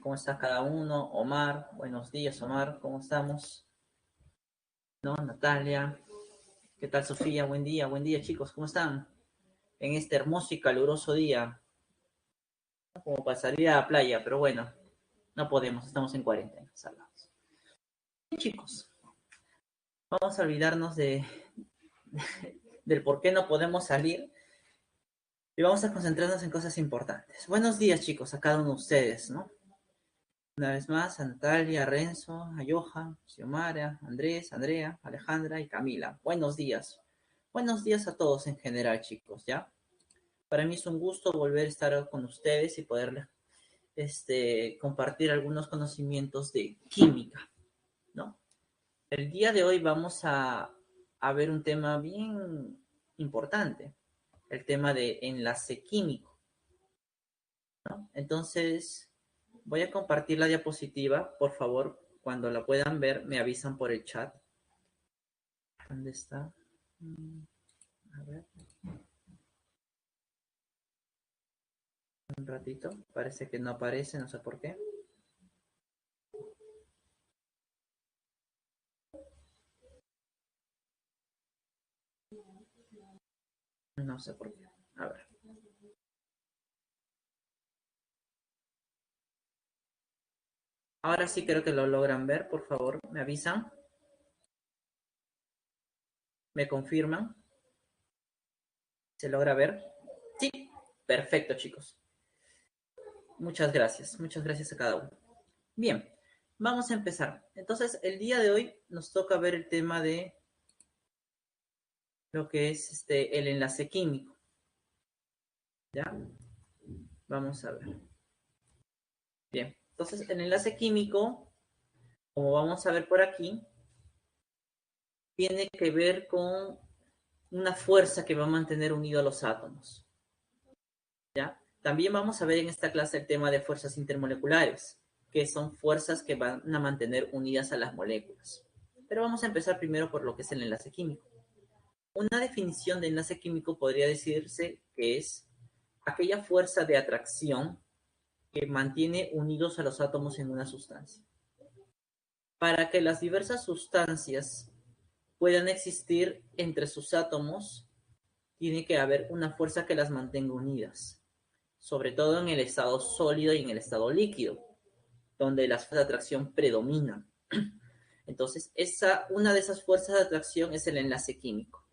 ¿Cómo está cada uno? Omar, buenos días, Omar, ¿cómo estamos? ¿No? Natalia, ¿qué tal, Sofía? Buen día, chicos, ¿cómo están? En este hermoso y caluroso día, como para salir a la playa, pero bueno, no podemos, estamos en cuarentena, salvados. Bien, chicos, vamos a olvidarnos del por qué no podemos salir y vamos a concentrarnos en cosas importantes. Buenos días, chicos, a cada uno de ustedes, ¿no? Una vez más, a Natalia, a Renzo, a Johan, Xiomara, Andrés, Andrea, Alejandra y Camila. Buenos días. Buenos días a todos en general, chicos, ¿ya? Para mí es un gusto volver a estar con ustedes y poder compartir algunos conocimientos de química, ¿no? El día de hoy vamos a ver un tema bien importante, el tema de enlace químico, ¿no? Entonces, voy a compartir la diapositiva, por favor, cuando la puedan ver, me avisan por el chat. ¿Dónde está? A ver, un ratito. Parece que no aparece, no sé por qué. No sé por qué. A ver. Ahora sí creo que lo logran ver, por favor, me avisan. ¿Me confirman? ¿Se logra ver? Sí. Perfecto, chicos. Muchas gracias. Muchas gracias a cada uno. Bien, vamos a empezar. Entonces, el día de hoy nos toca ver el tema de lo que es el enlace químico. ¿Ya? Vamos a ver. Bien, entonces el enlace químico, como vamos a ver por aquí, tiene que ver con una fuerza que va a mantener unidos a los átomos. ¿Ya? También vamos a ver en esta clase el tema de fuerzas intermoleculares, que son fuerzas que van a mantener unidas a las moléculas. Pero vamos a empezar primero por lo que es el enlace químico. Una definición de enlace químico podría decirse que es aquella fuerza de atracción que mantiene unidos a los átomos en una sustancia. Para que las diversas sustancias puedan existir entre sus átomos, tiene que haber una fuerza que las mantenga unidas, sobre todo en el estado sólido y en el estado líquido, donde las fuerzas de atracción predominan. Entonces, una de esas fuerzas de atracción es el enlace químico.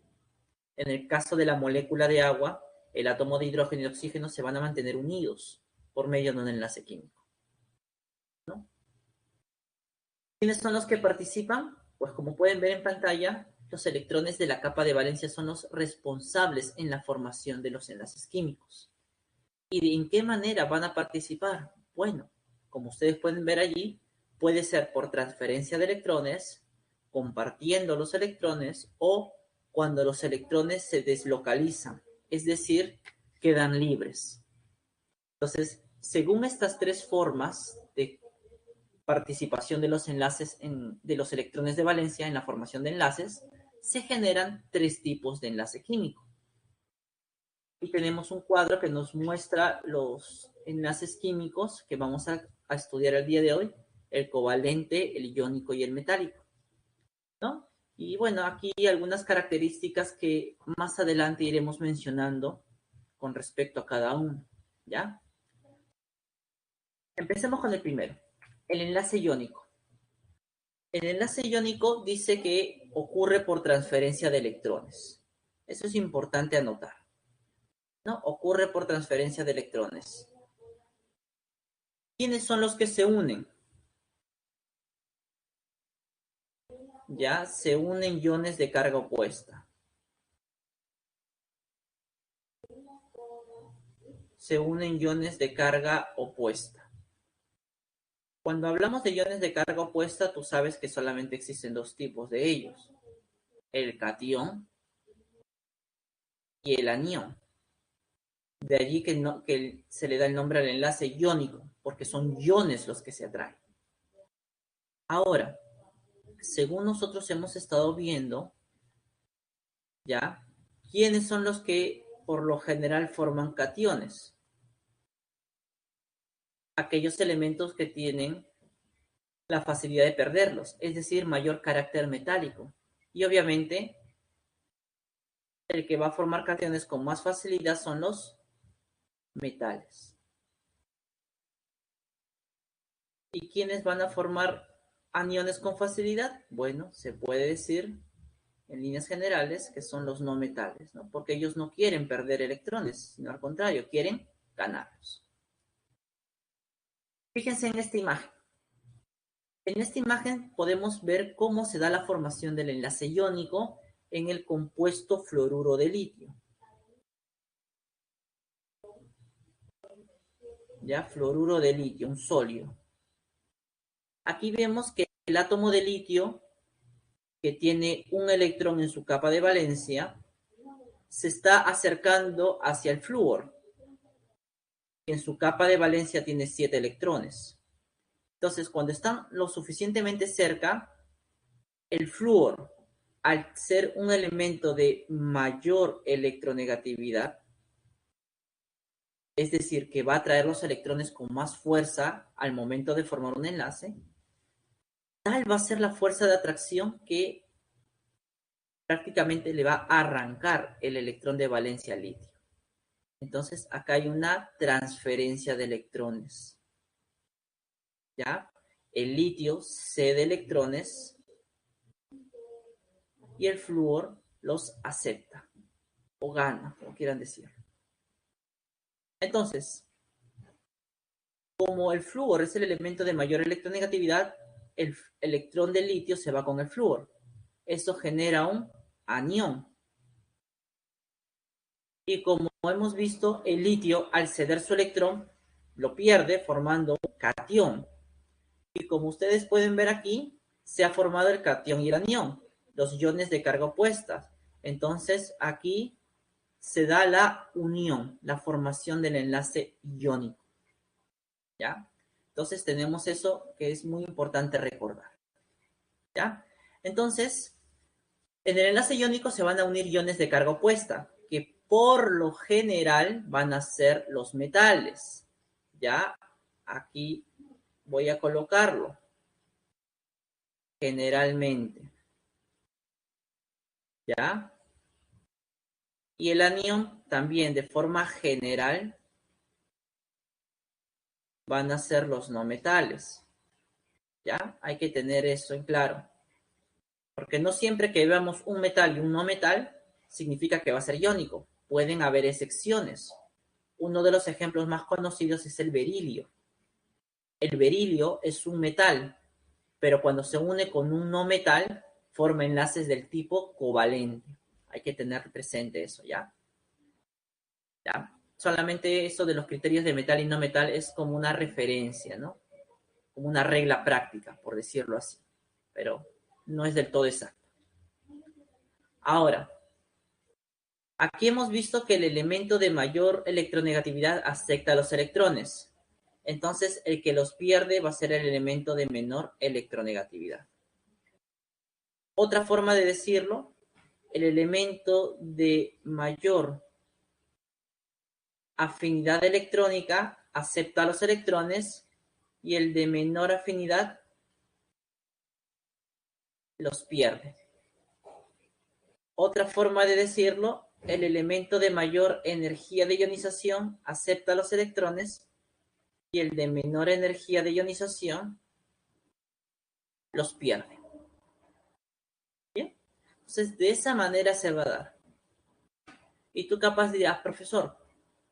En el caso de la molécula de agua, el átomo de hidrógeno y oxígeno se van a mantener unidos por medio de un enlace químico, ¿no? ¿Quiénes son los que participan? Pues como pueden ver en pantalla, los electrones de la capa de valencia son los responsables en la formación de los enlaces químicos. ¿Y de en qué manera van a participar? Bueno, como ustedes pueden ver allí, puede ser por transferencia de electrones, compartiendo los electrones o cuando los electrones se deslocalizan, es decir, quedan libres. Entonces, según estas tres formas de participación de los enlaces de los electrones de valencia en la formación de enlaces, se generan tres tipos de enlace químico. Y tenemos un cuadro que nos muestra los enlaces químicos que vamos a estudiar el día de hoy, el covalente, el iónico y el metálico, ¿no? Y bueno, aquí algunas características que más adelante iremos mencionando con respecto a cada uno, ¿ya? Empecemos con el primero, el enlace iónico. El enlace iónico dice que ocurre por transferencia de electrones. Eso es importante anotar, ¿no? Ocurre por transferencia de electrones. ¿Quiénes son los que se unen? Ya se unen iones de carga opuesta. Se unen iones de carga opuesta. Cuando hablamos de iones de carga opuesta, tú sabes que solamente existen dos tipos de ellos, el catión y el anión. De allí que se le da el nombre al enlace iónico, porque son iones los que se atraen. Ahora, según nosotros hemos estado viendo, ¿ya? ¿Quiénes son los que por lo general forman cationes? aquellos elementos que tienen la facilidad de perderlos, es decir, mayor carácter metálico. Y obviamente, el que va a formar cationes con más facilidad son los metales. ¿Y quiénes van a formar aniones con facilidad? Bueno, se puede decir en líneas generales que son los no metales, ¿no? Porque ellos no quieren perder electrones, sino al contrario, quieren ganarlos. Fíjense en esta imagen. En esta imagen podemos ver cómo se da la formación del enlace iónico en el compuesto fluoruro de litio. ¿Ya? Fluoruro de litio, un sólido. Aquí vemos que el átomo de litio, que tiene un electrón en su capa de valencia, se está acercando hacia el flúor. En su capa de valencia tiene 7 electrones. Entonces, cuando están lo suficientemente cerca, el flúor, al ser un elemento de mayor electronegatividad, es decir, que va a atraer los electrones con más fuerza al momento de formar un enlace, tal va a ser la fuerza de atracción que prácticamente le va a arrancar el electrón de valencia al litio. Entonces, acá hay una transferencia de electrones. ¿Ya? El litio cede electrones y el flúor los acepta o gana, como quieran decir. Entonces, como el flúor es el elemento de mayor electronegatividad, el electrón del litio se va con el flúor. Eso genera un anión. Y como hemos visto, el litio al ceder su electrón lo pierde formando un catión. Y como ustedes pueden ver aquí, se ha formado el catión y el anión, los iones de carga opuesta. Entonces aquí se da la unión, la formación del enlace iónico. ¿Ya? Entonces tenemos eso que es muy importante recordar. ¿Ya? Entonces, en el enlace iónico se van a unir iones de carga opuesta, que por lo general van a ser los metales. ¿Ya? Aquí voy a colocarlo. Generalmente. ¿Ya? Y el anión también de forma general van a ser los no metales. ¿Ya? Hay que tener eso en claro. Porque no siempre que veamos un metal y un no metal significa que va a ser iónico. Pueden haber excepciones. Uno de los ejemplos más conocidos es el berilio. El berilio es un metal, pero cuando se une con un no metal, forma enlaces del tipo covalente. Hay que tener presente eso, ¿ya? ¿Ya? Solamente eso de los criterios de metal y no metal es como una referencia, ¿no? Como una regla práctica, por decirlo así. Pero no es del todo exacto. Ahora, aquí hemos visto que el elemento de mayor electronegatividad acepta los electrones. Entonces, el que los pierde va a ser el elemento de menor electronegatividad. Otra forma de decirlo, el elemento de mayor afinidad electrónica acepta los electrones y el de menor afinidad los pierde. Otra forma de decirlo, el elemento de mayor energía de ionización acepta los electrones y el de menor energía de ionización los pierde. ¿Bien? Entonces, de esa manera se va a dar. Y tú capaz dirás, profesor,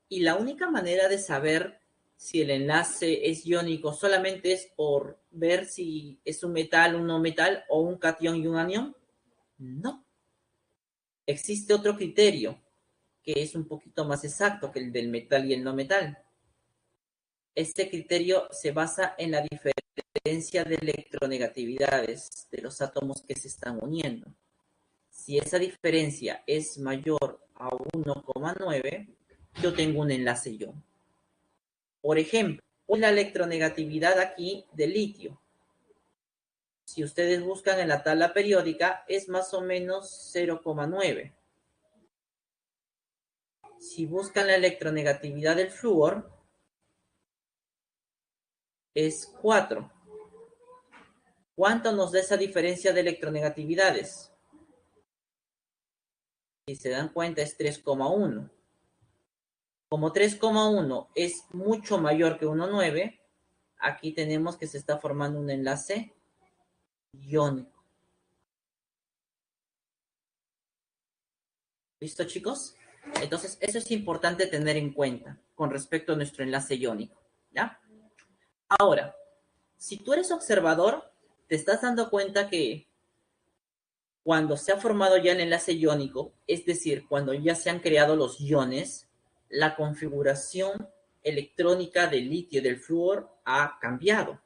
¿y la única manera de saber si el enlace es iónico solamente es por ver si es un metal, un no metal o un catión y un anión? No. Existe otro criterio que es un poquito más exacto que el del metal y el no metal. Este criterio se basa en la diferencia de electronegatividades de los átomos que se están uniendo. Si esa diferencia es mayor a 1,9, yo tengo un enlace ion. Por ejemplo, la electronegatividad aquí del litio. Si ustedes buscan en la tabla periódica, es más o menos 0,9. Si buscan la electronegatividad del flúor, es 4. ¿Cuánto nos da esa diferencia de electronegatividades? Si se dan cuenta es 3,1. Como 3,1 es mucho mayor que 1,9, aquí tenemos que se está formando un enlace iónico. ¿Listo, chicos? Entonces, eso es importante tener en cuenta con respecto a nuestro enlace iónico, ¿ya? Ahora, si tú eres observador, te estás dando cuenta que cuando se ha formado ya el enlace iónico, es decir, cuando ya se han creado los iones, la configuración electrónica del litio y del flúor ha cambiado.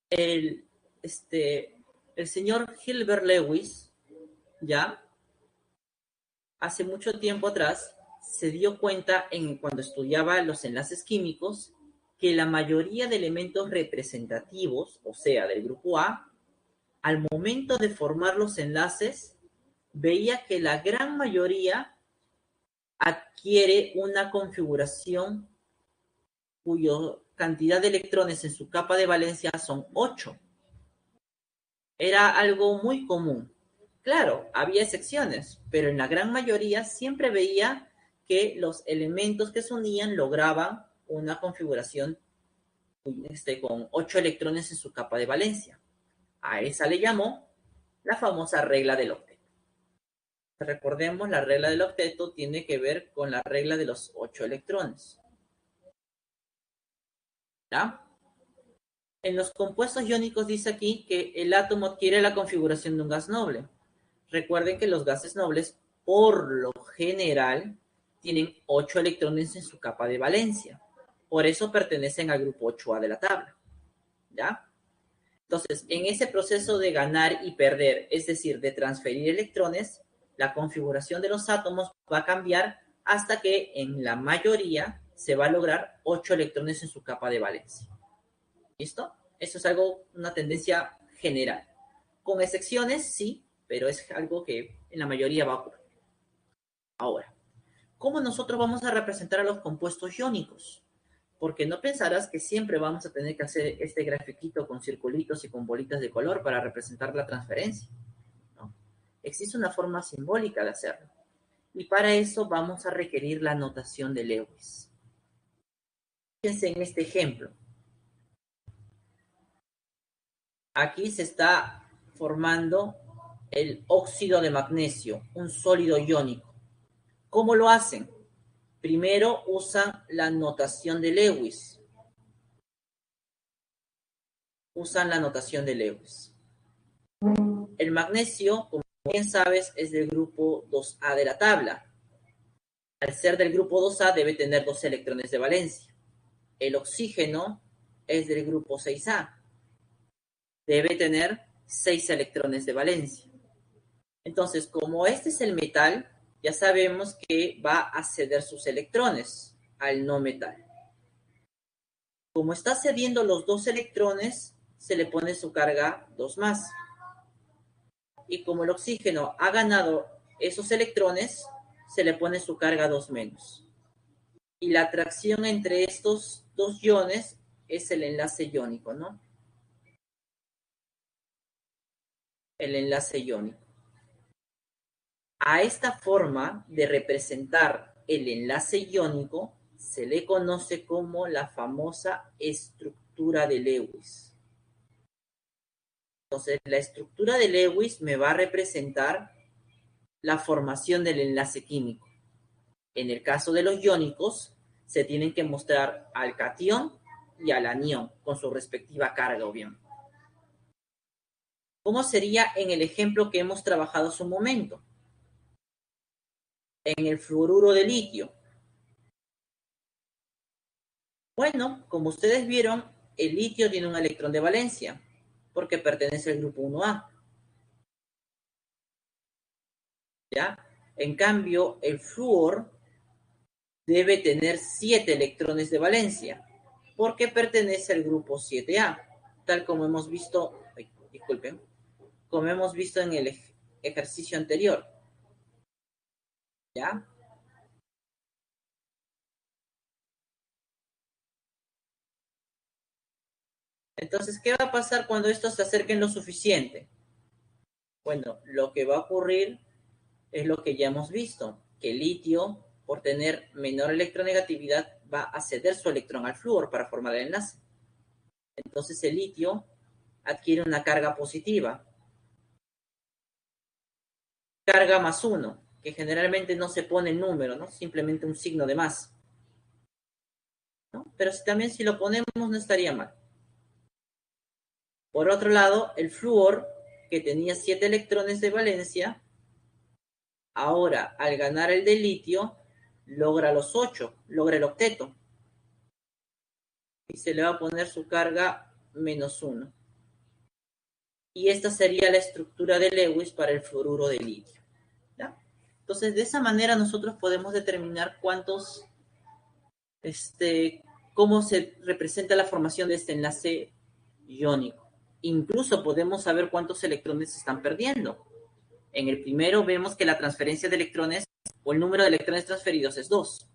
El, el señor Gilbert Lewis, ya hace mucho tiempo atrás, se dio cuenta cuando estudiaba los enlaces químicos que la mayoría de elementos representativos, o sea, del grupo A, al momento de formar los enlaces, veía que la gran mayoría adquiere una configuración cuya cantidad de electrones en su capa de valencia son 8. Era algo muy común. Claro, había excepciones, pero en la gran mayoría siempre veía que los elementos que se unían lograban una configuración con 8 electrones en su capa de valencia. A esa le llamó la famosa regla del octeto. Recordemos, la regla del octeto tiene que ver con la regla de los 8 electrones. ¿Ya? En los compuestos iónicos dice aquí que el átomo adquiere la configuración de un gas noble. Recuerden que los gases nobles, por lo general, tienen 8 electrones en su capa de valencia. Por eso pertenecen al grupo 8A de la tabla. ¿Ya? Entonces, en ese proceso de ganar y perder, es decir, de transferir electrones, la configuración de los átomos va a cambiar hasta que en la mayoría se va a lograr 8 electrones en su capa de valencia. ¿Listo? Eso es algo, una tendencia general. Con excepciones, sí, pero es algo que en la mayoría va a ocurrir. Ahora, ¿cómo nosotros vamos a representar a los compuestos iónicos? Porque no pensarás que siempre vamos a tener que hacer este grafiquito con circulitos y con bolitas de color para representar la transferencia, ¿no? Existe una forma simbólica de hacerlo. Y para eso vamos a requerir la notación de Lewis. Fíjense en este ejemplo. Aquí se está formando el óxido de magnesio, un sólido iónico. ¿Cómo lo hacen? Primero usan la notación de Lewis. Usan la notación de Lewis. El magnesio, como bien sabes, es del grupo 2A de la tabla. Al ser del grupo 2A debe tener 2 electrones de valencia. El oxígeno es del grupo 6A. Debe tener 6 electrones de valencia. Entonces, como este es el metal, ya sabemos que va a ceder sus electrones al no metal. Como está cediendo los 2 electrones, se le pone su carga 2 más. Y como el oxígeno ha ganado esos electrones, se le pone su carga 2 menos. Y la atracción entre estos dos iones es el enlace iónico, ¿no? El enlace iónico. A esta forma de representar el enlace iónico se le conoce como la famosa estructura de Lewis. Entonces, la estructura de Lewis me va a representar la formación del enlace químico. En el caso de los iónicos, se tienen que mostrar al catión y al anión con su respectiva carga, obviamente. ¿Cómo sería en el ejemplo que hemos trabajado hace un momento? En el fluoruro de litio. Bueno, como ustedes vieron, el litio tiene un electrón de valencia porque pertenece al grupo 1A. ¿Ya? En cambio, el flúor debe tener 7 electrones de valencia porque pertenece al grupo 7A, tal como hemos visto, disculpen, como hemos visto en el ejercicio anterior. ¿Ya? Entonces, ¿qué va a pasar cuando estos se acerquen lo suficiente? Bueno, lo que va a ocurrir es lo que ya hemos visto, que el litio, por tener menor electronegatividad, va a ceder su electrón al flúor para formar el enlace. Entonces el litio adquiere una carga positiva, carga más 1, que generalmente no se pone en número, ¿no? Simplemente un signo de más, ¿no? Pero también si lo ponemos no estaría mal. Por otro lado, el flúor, que tenía 7 electrones de valencia, ahora al ganar el de litio, logra los 8, logra el octeto. Y se le va a poner su carga menos 1. Y esta sería la estructura de Lewis para el fluoruro de litio, ¿ya? Entonces, de esa manera nosotros podemos determinar cuántos, cómo se representa la formación de este enlace iónico. Incluso podemos saber cuántos electrones se están perdiendo. En el primero vemos que la transferencia de electrones o el número de electrones transferidos es 2.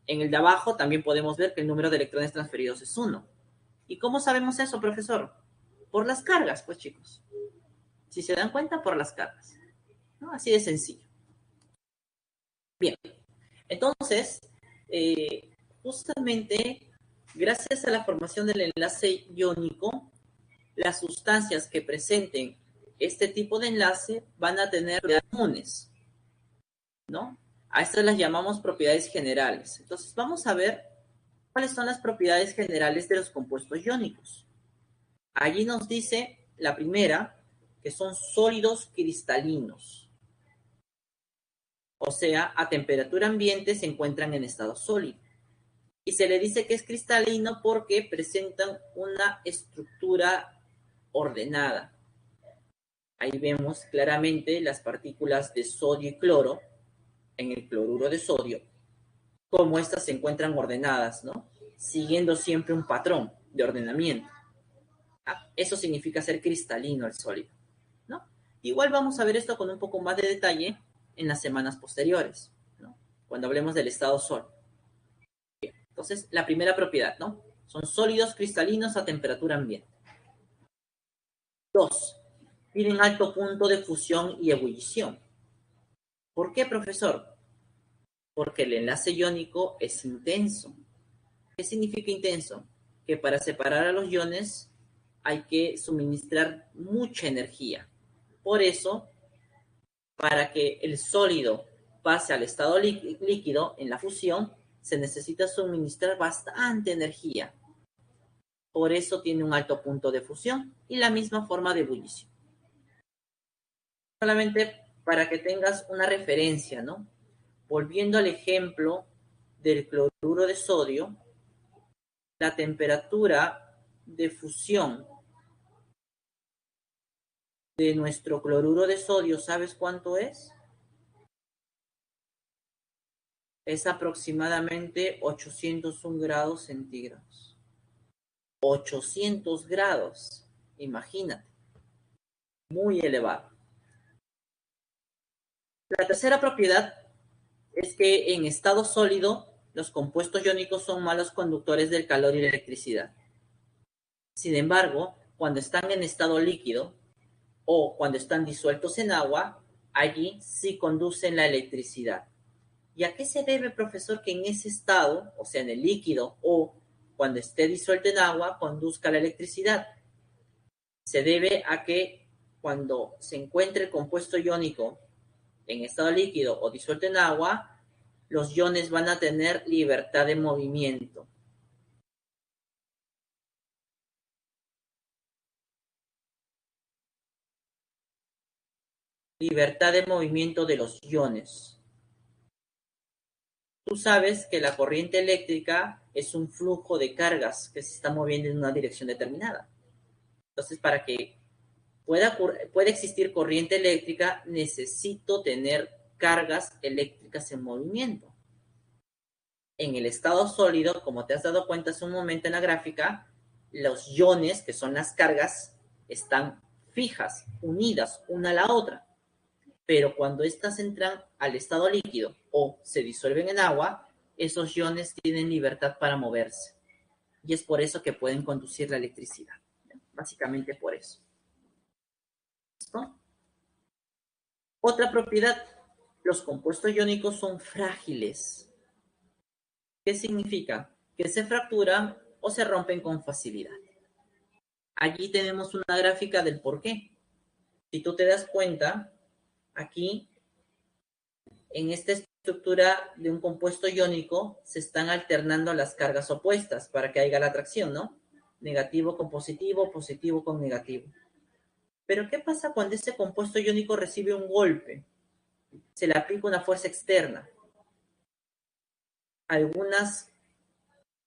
En el de abajo también podemos ver que el número de electrones transferidos es 1. ¿Y cómo sabemos eso, profesor? Por las cargas, pues chicos. Si se dan cuenta, por las cargas, ¿no? Así de sencillo. Bien, entonces, justamente gracias a la formación del enlace iónico, las sustancias que presenten este tipo de enlace van a tener propiedades comunes, ¿no? A estas las llamamos propiedades generales. Entonces, vamos a ver cuáles son las propiedades generales de los compuestos iónicos. Allí nos dice la primera, que son sólidos cristalinos. O sea, a temperatura ambiente se encuentran en estado sólido. Y se le dice que es cristalino porque presentan una estructura ordenada. Ahí vemos claramente las partículas de sodio y cloro en el cloruro de sodio, cómo estas se encuentran ordenadas, ¿no? Siguiendo siempre un patrón de ordenamiento. Eso significa ser cristalino el sólido, ¿no? Igual vamos a ver esto con un poco más de detalle en las semanas posteriores, ¿no? Cuando hablemos del estado sólido. Entonces, la primera propiedad, ¿no? Son sólidos cristalinos a temperatura ambiente. 2. Tienen alto punto de fusión y ebullición. ¿Por qué, profesor? Porque el enlace iónico es intenso. ¿Qué significa intenso? Que para separar a los iones hay que suministrar mucha energía. Por eso, para que el sólido pase al estado líquido en la fusión, se necesita suministrar bastante energía. Por eso tiene un alto punto de fusión y la misma forma de ebullición. Solamente para que tengas una referencia, ¿no? Volviendo al ejemplo del cloruro de sodio, la temperatura de fusión de nuestro cloruro de sodio, ¿sabes cuánto es? Es aproximadamente 801 grados centígrados. 800 grados, imagínate, muy elevado. La tercera propiedad es que en estado sólido los compuestos iónicos son malos conductores del calor y la electricidad. Sin embargo, cuando están en estado líquido o cuando están disueltos en agua, allí sí conducen la electricidad. ¿Y a qué se debe, profesor, que en ese estado, o sea, en el líquido o cuando esté disuelto en agua, conduzca la electricidad? Se debe a que cuando se encuentre el compuesto iónico en estado líquido o disuelto en agua, los iones van a tener libertad de movimiento. Libertad de movimiento de los iones. Tú sabes que la corriente eléctrica es un flujo de cargas que se está moviendo en una dirección determinada. Entonces, para que pueda existir corriente eléctrica, necesito tener cargas eléctricas en movimiento. En el estado sólido, como te has dado cuenta hace un momento en la gráfica, los iones, que son las cargas, están fijas, unidas una a la otra. Pero cuando estas entran al estado líquido o se disuelven en agua, esos iones tienen libertad para moverse. Y es por eso que pueden conducir la electricidad. Básicamente por eso. ¿Listo? Otra propiedad, los compuestos iónicos son frágiles. ¿Qué significa? Que se fracturan o se rompen con facilidad. Allí tenemos una gráfica del por qué. Si tú te das cuenta, aquí, en esta estructura de un compuesto iónico, se están alternando las cargas opuestas para que haya la atracción, ¿no? Negativo con positivo, positivo con negativo. Pero ¿qué pasa cuando ese compuesto iónico recibe un golpe? Se le aplica una fuerza externa. Algunas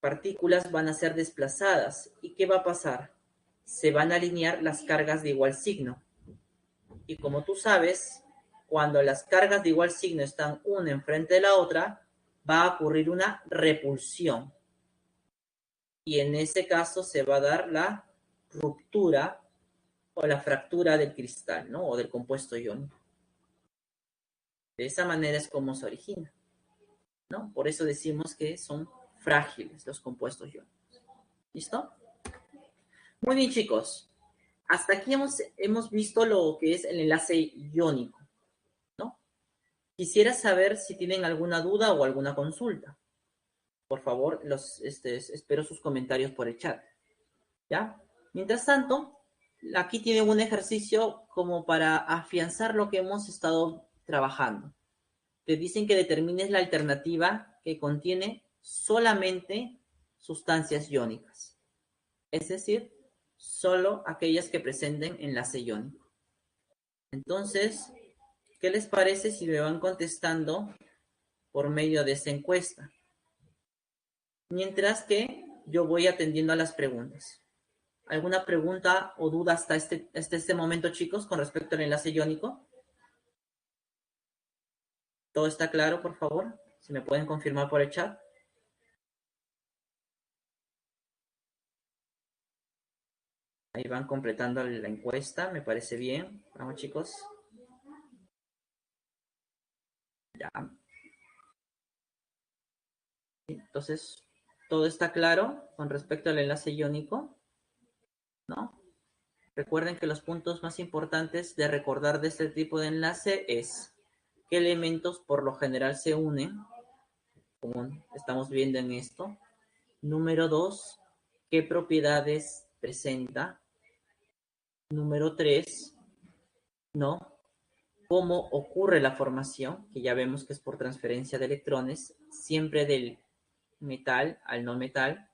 partículas van a ser desplazadas. ¿Y qué va a pasar? Se van a alinear las cargas de igual signo. Y como tú sabes, cuando las cargas de igual signo están una enfrente de la otra, va a ocurrir una repulsión. Y en ese caso se va a dar la ruptura o la fractura del cristal, ¿no? O del compuesto iónico. De esa manera es como se origina, ¿no? Por eso decimos que son frágiles los compuestos iónicos. ¿Listo? Muy bien, chicos. Hasta aquí hemos visto lo que es el enlace iónico, ¿no? Quisiera saber si tienen alguna duda o alguna consulta. Por favor, espero sus comentarios por el chat. ¿Ya? Mientras tanto, aquí tienen un ejercicio como para afianzar lo que hemos estado trabajando. Te dicen que determines la alternativa que contiene solamente sustancias iónicas. Es decir, solo aquellas que presenten enlace iónico. Entonces, ¿qué les parece si me van contestando por medio de esta encuesta? Mientras que yo voy atendiendo a las preguntas. ¿Alguna pregunta o duda hasta este momento, chicos, con respecto al enlace iónico? ¿Todo está claro, por favor? Si me pueden confirmar por el chat. Ahí van completando la encuesta, me parece bien. Vamos, chicos. Ya. Entonces, ¿todo está claro con respecto al enlace iónico? ¿No? Recuerden que los puntos más importantes de recordar de este tipo de enlace es qué elementos por lo general se unen, como estamos viendo en esto. Número 2, qué propiedades presenta. Número 3, ¿no? Cómo ocurre la formación, que ya vemos que es por transferencia de electrones, siempre del metal al no metal,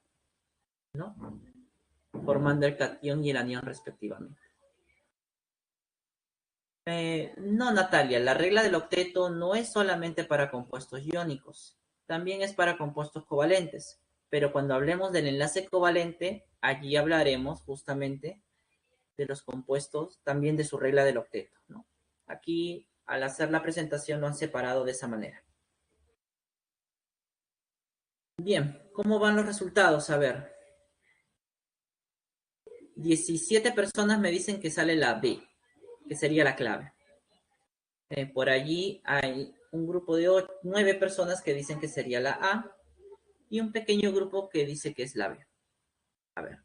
¿no? Formando el catión y el anión respectivamente. No, Natalia, la regla del octeto no es solamente para compuestos iónicos, también es para compuestos covalentes, pero cuando hablemos del enlace covalente, allí hablaremos justamente de los compuestos, también de su regla del octeto, ¿no? Aquí, al hacer la presentación, lo han separado de esa manera. Bien, ¿cómo van los resultados? A ver, 17 personas me dicen que sale la B, que sería la clave. Por allí hay un grupo de 9 personas que dicen que sería la A y un pequeño grupo que dice que es la B. A ver,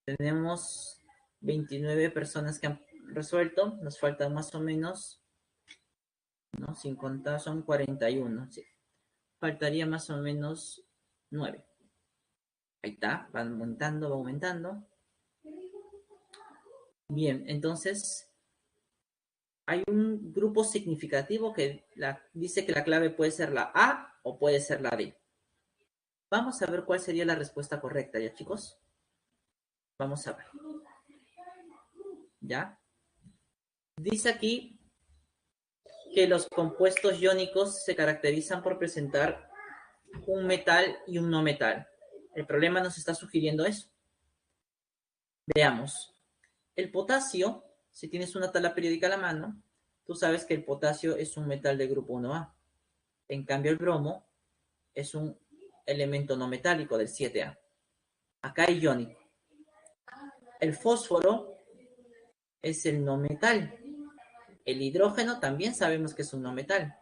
tenemos 29 personas que han resuelto, nos faltan más o menos, ¿no? Sin contar son 41, sí. Faltaría más o menos 9. Ahí está, va aumentando, va aumentando. Bien, entonces hay un grupo significativo que dice que la clave puede ser la A o puede ser la D. Vamos a ver cuál sería la respuesta correcta, ¿ya, chicos? Vamos a ver. ¿Ya? Dice aquí que los compuestos iónicos se caracterizan por presentar un metal y un no metal. El problema nos está sugiriendo eso. Veamos. El potasio, si tienes una tabla periódica a la mano, tú sabes que el potasio es un metal de grupo 1A. En cambio, el bromo es un elemento no metálico del 7A. Acá hay iónico. El fósforo es el no metal. El hidrógeno también sabemos que es un no metal.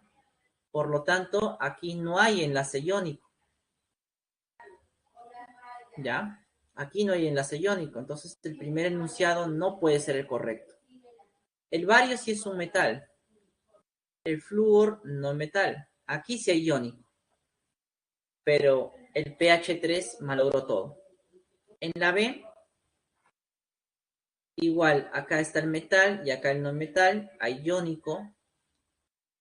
Por lo tanto, aquí no hay enlace iónico. ¿Ya? Aquí no hay enlace iónico, entonces el primer enunciado no puede ser el correcto. El bario sí es un metal. El flúor no es metal. Aquí sí hay iónico. Pero el pH 3 malogró todo. En la B, igual, acá está el metal y acá el no metal. Hay iónico.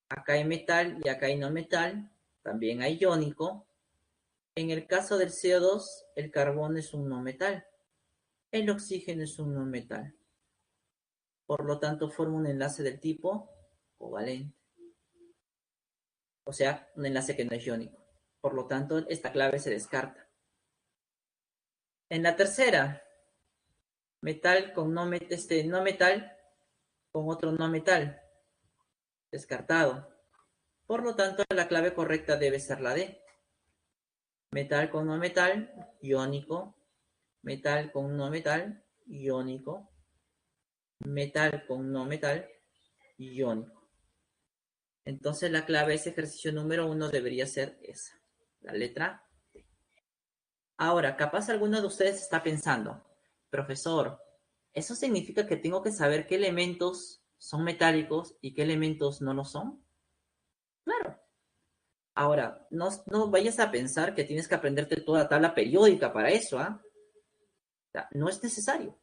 Acá hay metal y acá hay no metal. También hay iónico. En el caso del CO2, el carbón es un no metal. El oxígeno es un no metal. Por lo tanto, forma un enlace del tipo covalente. O sea, un enlace que no es iónico. Por lo tanto, esta clave se descarta. En la tercera, metal con no metal con otro no metal. Descartado. Por lo tanto, la clave correcta debe ser la D. Metal con no metal, iónico. Metal con no metal, iónico. Metal con no metal, iónico. Entonces la clave de ese ejercicio número 1 debería ser esa, la letra D. Ahora, capaz alguno de ustedes está pensando, profesor, ¿eso significa que tengo que saber qué elementos son metálicos y qué elementos no lo son? Claro. Ahora, no vayas a pensar que tienes que aprenderte toda la tabla periódica para eso, ¿ah? O sea, no es necesario.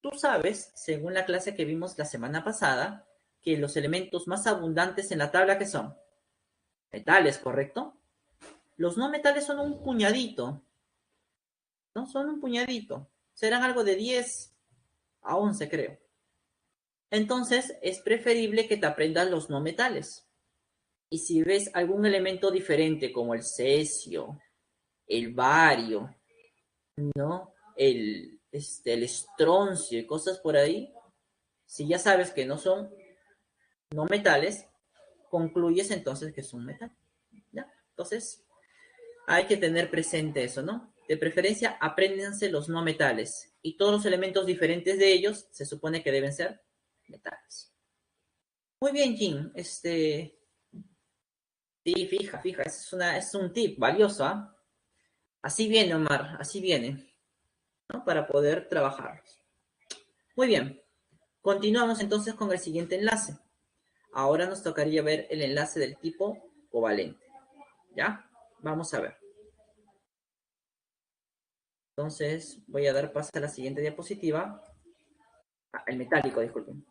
Tú sabes, según la clase que vimos la semana pasada, que los elementos más abundantes en la tabla que son metales, ¿correcto? Los no metales son un puñadito, ¿no? Son un puñadito. Serán algo de 10 a 11, creo. Entonces, es preferible que te aprendas los no metales. Y si ves algún elemento diferente, como el cesio, el bario, ¿no? El estroncio y cosas por ahí, si ya sabes que no son no metales, concluyes entonces que es un metal. ¿Ya? Entonces, hay que tener presente eso, ¿no? De preferencia, apréndanse los no metales. Y todos los elementos diferentes de ellos se supone que deben ser metales. Muy bien, Jim. Sí, fija, es un tip valioso, ¿ah? Así viene, Omar, así viene, ¿no? Para poder trabajar. Muy bien. Continuamos entonces con el siguiente enlace. Ahora nos tocaría ver el enlace del tipo covalente. ¿Ya? Vamos a ver. Entonces, voy a dar paso a la siguiente diapositiva. Ah, el metálico, disculpen.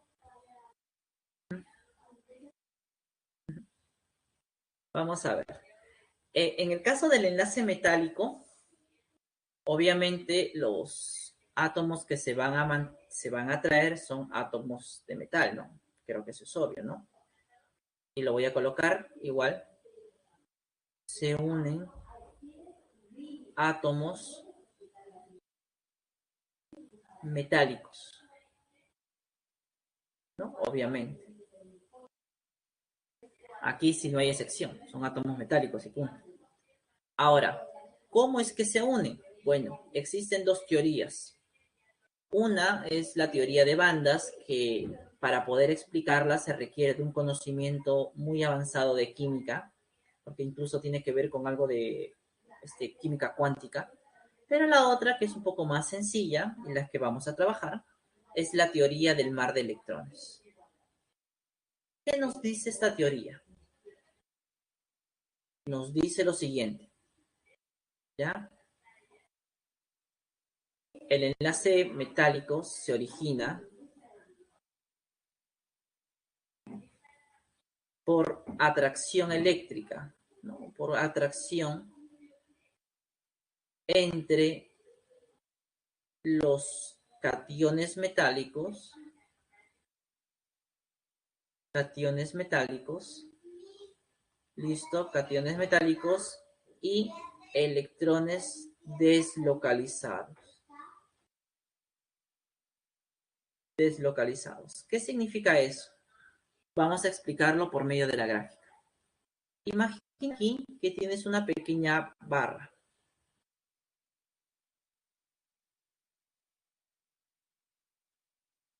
Vamos a ver. En el caso del enlace metálico, obviamente los átomos que se van a traer son átomos de metal, ¿no? Creo que eso es obvio, ¿no? Y lo voy a colocar igual. Se unen átomos metálicos, ¿no? Obviamente. Aquí sí no hay excepción, son átomos metálicos y punto. Ahora, ¿cómo es que se unen? Bueno, existen dos teorías. Una es la teoría de bandas, que para poder explicarla se requiere de un conocimiento muy avanzado de química, porque incluso tiene que ver con algo de química cuántica. Pero la otra, que es un poco más sencilla, en la que vamos a trabajar, es la teoría del mar de electrones. ¿Qué nos dice esta teoría? Nos dice lo siguiente, ¿ya? El enlace metálico se origina por atracción eléctrica, ¿no? Por atracción entre los cationes metálicos, listo, cationes metálicos y electrones deslocalizados. ¿Qué significa eso? Vamos a explicarlo por medio de la gráfica. Imagina aquí que tienes una pequeña barra.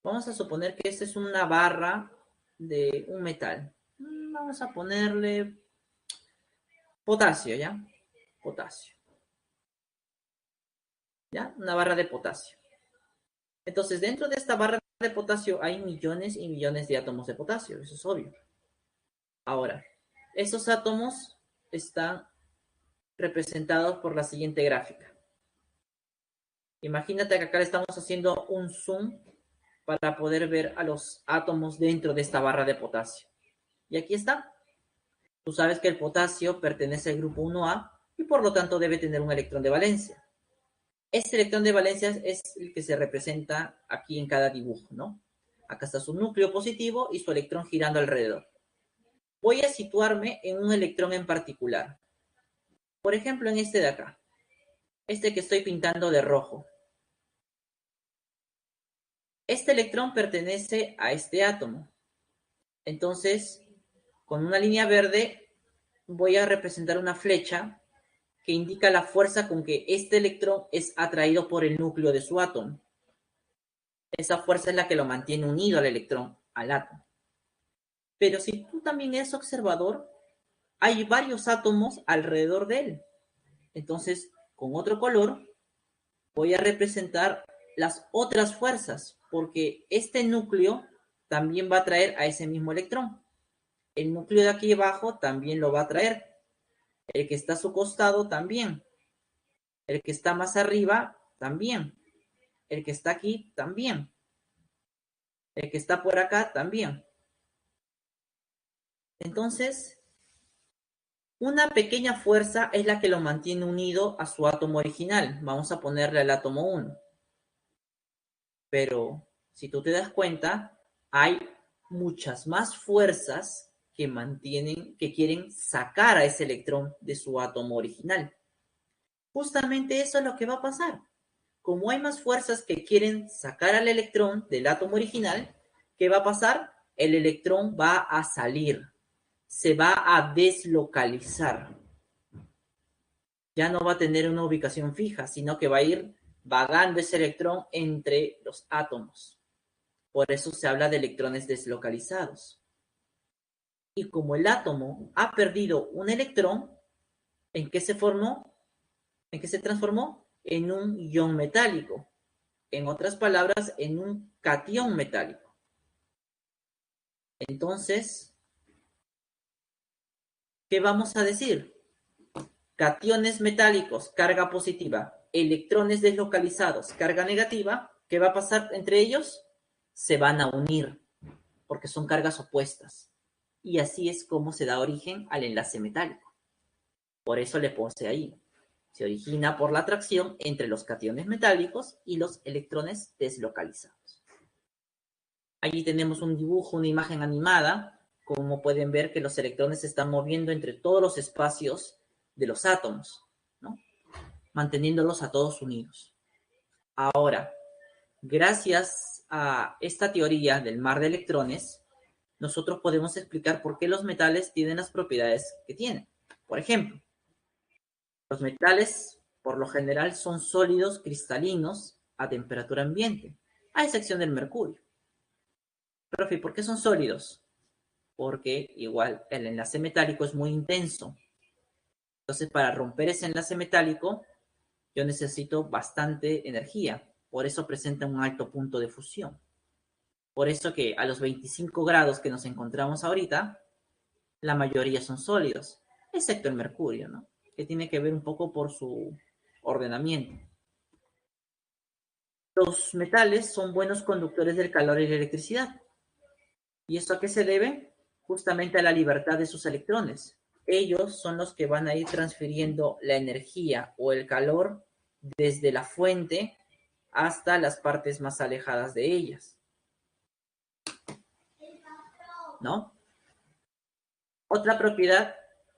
Vamos a suponer que esta es una barra de un metal. Vamos a ponerle potasio, ¿ya? Potasio. ¿ya? Una barra de potasio. Entonces, dentro de esta barra de potasio hay millones y millones de átomos de potasio, eso es obvio. Ahora, esos átomos están representados por la siguiente gráfica. Imagínate que acá le estamos haciendo un zoom para poder ver a los átomos dentro de esta barra de potasio. Y aquí está. Tú sabes que el potasio pertenece al grupo 1A y por lo tanto debe tener un electrón de valencia. Este electrón de valencia es el que se representa aquí en cada dibujo, ¿no? Acá está su núcleo positivo y su electrón girando alrededor. Voy a situarme en un electrón en particular. Por ejemplo, en este de acá. Este que estoy pintando de rojo. Este electrón pertenece a este átomo. Entonces, con una línea verde voy a representar una flecha que indica la fuerza con que este electrón es atraído por el núcleo de su átomo. Esa fuerza es la que lo mantiene unido al electrón, al átomo. Pero si tú también eres observador, hay varios átomos alrededor de él. Entonces, con otro color, voy a representar las otras fuerzas, porque este núcleo también va a atraer a ese mismo electrón. El núcleo de aquí abajo también lo va a atraer. El que está a su costado también. El que está más arriba también. El que está aquí también. El que está por acá también. Entonces, una pequeña fuerza es la que lo mantiene unido a su átomo original. Vamos a ponerle al átomo 1. Pero si tú te das cuenta, hay muchas más fuerzas que quieren sacar a ese electrón de su átomo original. Justamente eso es lo que va a pasar. Como hay más fuerzas que quieren sacar al electrón del átomo original, ¿qué va a pasar? El electrón va a salir, se va a deslocalizar. Ya no va a tener una ubicación fija, sino que va a ir vagando ese electrón entre los átomos. Por eso se habla de electrones deslocalizados. Y como el átomo ha perdido un electrón, ¿en qué se formó? ¿En qué se transformó? En un ion metálico. En otras palabras, en un catión metálico. Entonces, ¿qué vamos a decir? Cationes metálicos, carga positiva. Electrones deslocalizados, carga negativa. ¿Qué va a pasar entre ellos? Se van a unir, porque son cargas opuestas. Y así es como se da origen al enlace metálico. Por eso le puse ahí. Se origina por la atracción entre los cationes metálicos y los electrones deslocalizados. Allí tenemos un dibujo, una imagen animada, como pueden ver que los electrones se están moviendo entre todos los espacios de los átomos, ¿no? Manteniéndolos a todos unidos. Ahora, gracias a esta teoría del mar de electrones, nosotros podemos explicar por qué los metales tienen las propiedades que tienen. Por ejemplo, los metales, por lo general, son sólidos cristalinos a temperatura ambiente, a excepción del mercurio. Profe, ¿por qué son sólidos? Porque igual el enlace metálico es muy intenso. Entonces, para romper ese enlace metálico, yo necesito bastante energía. Por eso presenta un alto punto de fusión. Por eso que a los 25 grados que nos encontramos ahorita, la mayoría son sólidos, excepto el mercurio, ¿no? Que tiene que ver un poco por su ordenamiento. Los metales son buenos conductores del calor y la electricidad. ¿Y esto a qué se debe? Justamente a la libertad de sus electrones. Ellos son los que van a ir transfiriendo la energía o el calor desde la fuente hasta las partes más alejadas de ellas, ¿no? Otra propiedad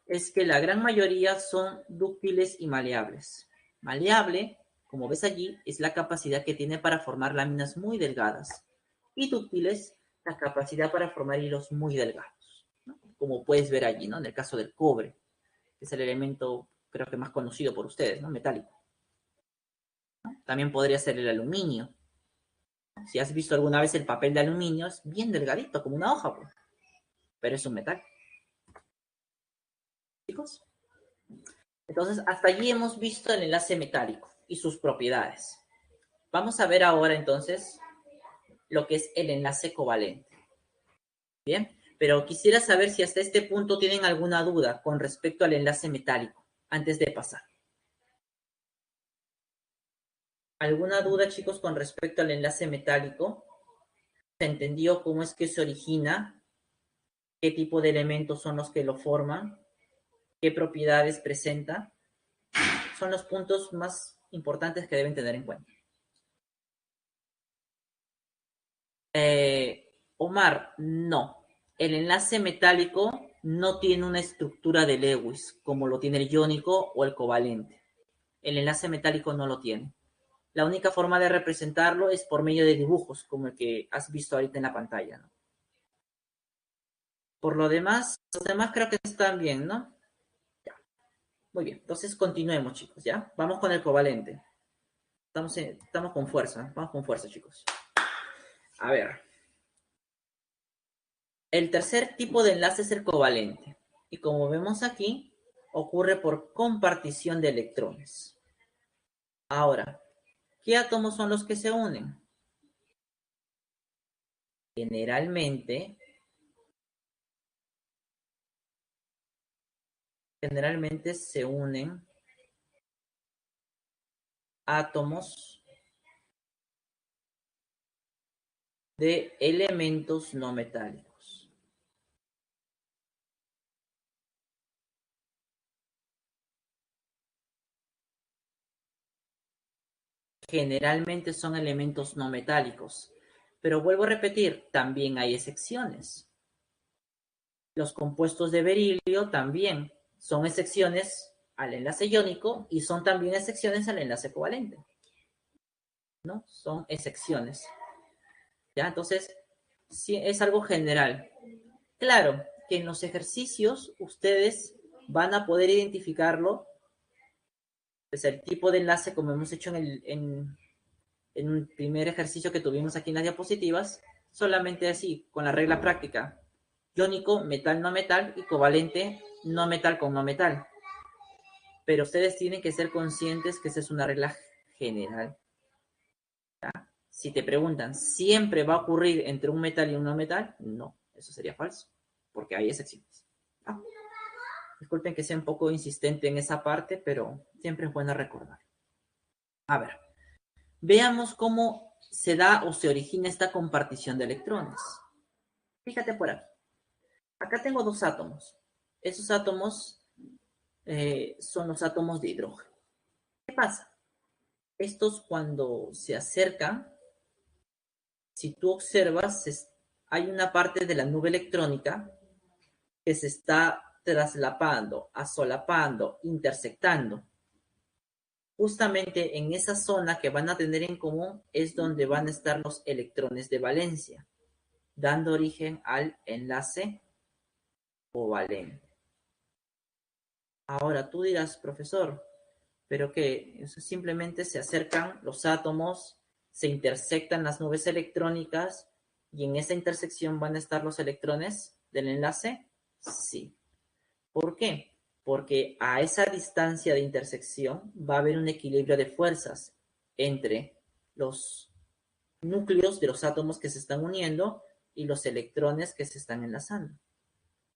es que la gran mayoría son dúctiles y maleables. Maleable, como ves allí, es la capacidad que tiene para formar láminas muy delgadas. Y dúctiles, la capacidad para formar hilos muy delgados, ¿no? Como puedes ver allí, ¿no? En el caso del cobre, que es el elemento, creo que más conocido por ustedes, ¿no? Metálico, ¿no? También podría ser el aluminio. Si has visto alguna vez el papel de aluminio, es bien delgadito, como una hoja, pues, pero es un metal. Chicos. Entonces, hasta allí hemos visto el enlace metálico. y sus propiedades. Vamos a ver ahora entonces lo que es el enlace covalente. Bien, pero quisiera saber si hasta este punto tienen alguna duda con respecto al enlace metálico, antes de pasar. ¿Alguna duda, chicos, con respecto al enlace metálico? ¿Se entendió cómo es que se origina? ¿Qué tipo de elementos son los que lo forman? ¿Qué propiedades presenta? Son los puntos más importantes que deben tener en cuenta. Omar, no. El enlace metálico no tiene una estructura de Lewis, como lo tiene el iónico o el covalente. El enlace metálico no lo tiene. La única forma de representarlo es por medio de dibujos, como el que has visto ahorita en la pantalla, ¿no? Por lo demás, los demás creo que están bien, ¿no? Ya. Muy bien, entonces continuemos, chicos, ¿ya? Vamos con el covalente. Estamos con fuerza, vamos con fuerza, chicos. A ver. El tercer tipo de enlace es el covalente. Y como vemos aquí, ocurre por compartición de electrones. Ahora, ¿qué átomos son los que se unen? Generalmente se unen átomos de elementos no metálicos. Generalmente son elementos no metálicos. Pero vuelvo a repetir, también hay excepciones. Los compuestos de berilio también son excepciones al enlace iónico y son también excepciones al enlace covalente, ¿no? Son excepciones. ¿Ya? Entonces, sí, es algo general. Claro que en los ejercicios ustedes van a poder identificarlo, pues el tipo de enlace, como hemos hecho en un primer ejercicio que tuvimos aquí en las diapositivas, solamente así, con la regla práctica. Iónico, metal, no metal, y covalente, no metal con no metal. Pero ustedes tienen que ser conscientes que esa es una regla general. ¿Ya? Si te preguntan, ¿siempre va a ocurrir entre un metal y un no metal? No, eso sería falso, porque hay excepciones. ¿Ah? Disculpen que sea un poco insistente en esa parte, pero siempre es bueno recordar. A ver, veamos cómo se da o se origina esta compartición de electrones. Fíjate por aquí. Acá tengo dos átomos. Esos átomos son los átomos de hidrógeno. ¿Qué pasa? Estos cuando se acercan, si tú observas, hay una parte de la nube electrónica que se está traslapando, asolapando, intersectando. Justamente en esa zona que van a tener en común es donde van a estar los electrones de valencia, dando origen al enlace covalente. Ahora tú dirás, profesor, ¿pero qué? Eso simplemente se acercan los átomos, se intersectan las nubes electrónicas y en esa intersección van a estar los electrones del enlace. Sí. ¿Por qué? Porque a esa distancia de intersección va a haber un equilibrio de fuerzas entre los núcleos de los átomos que se están uniendo y los electrones que se están enlazando.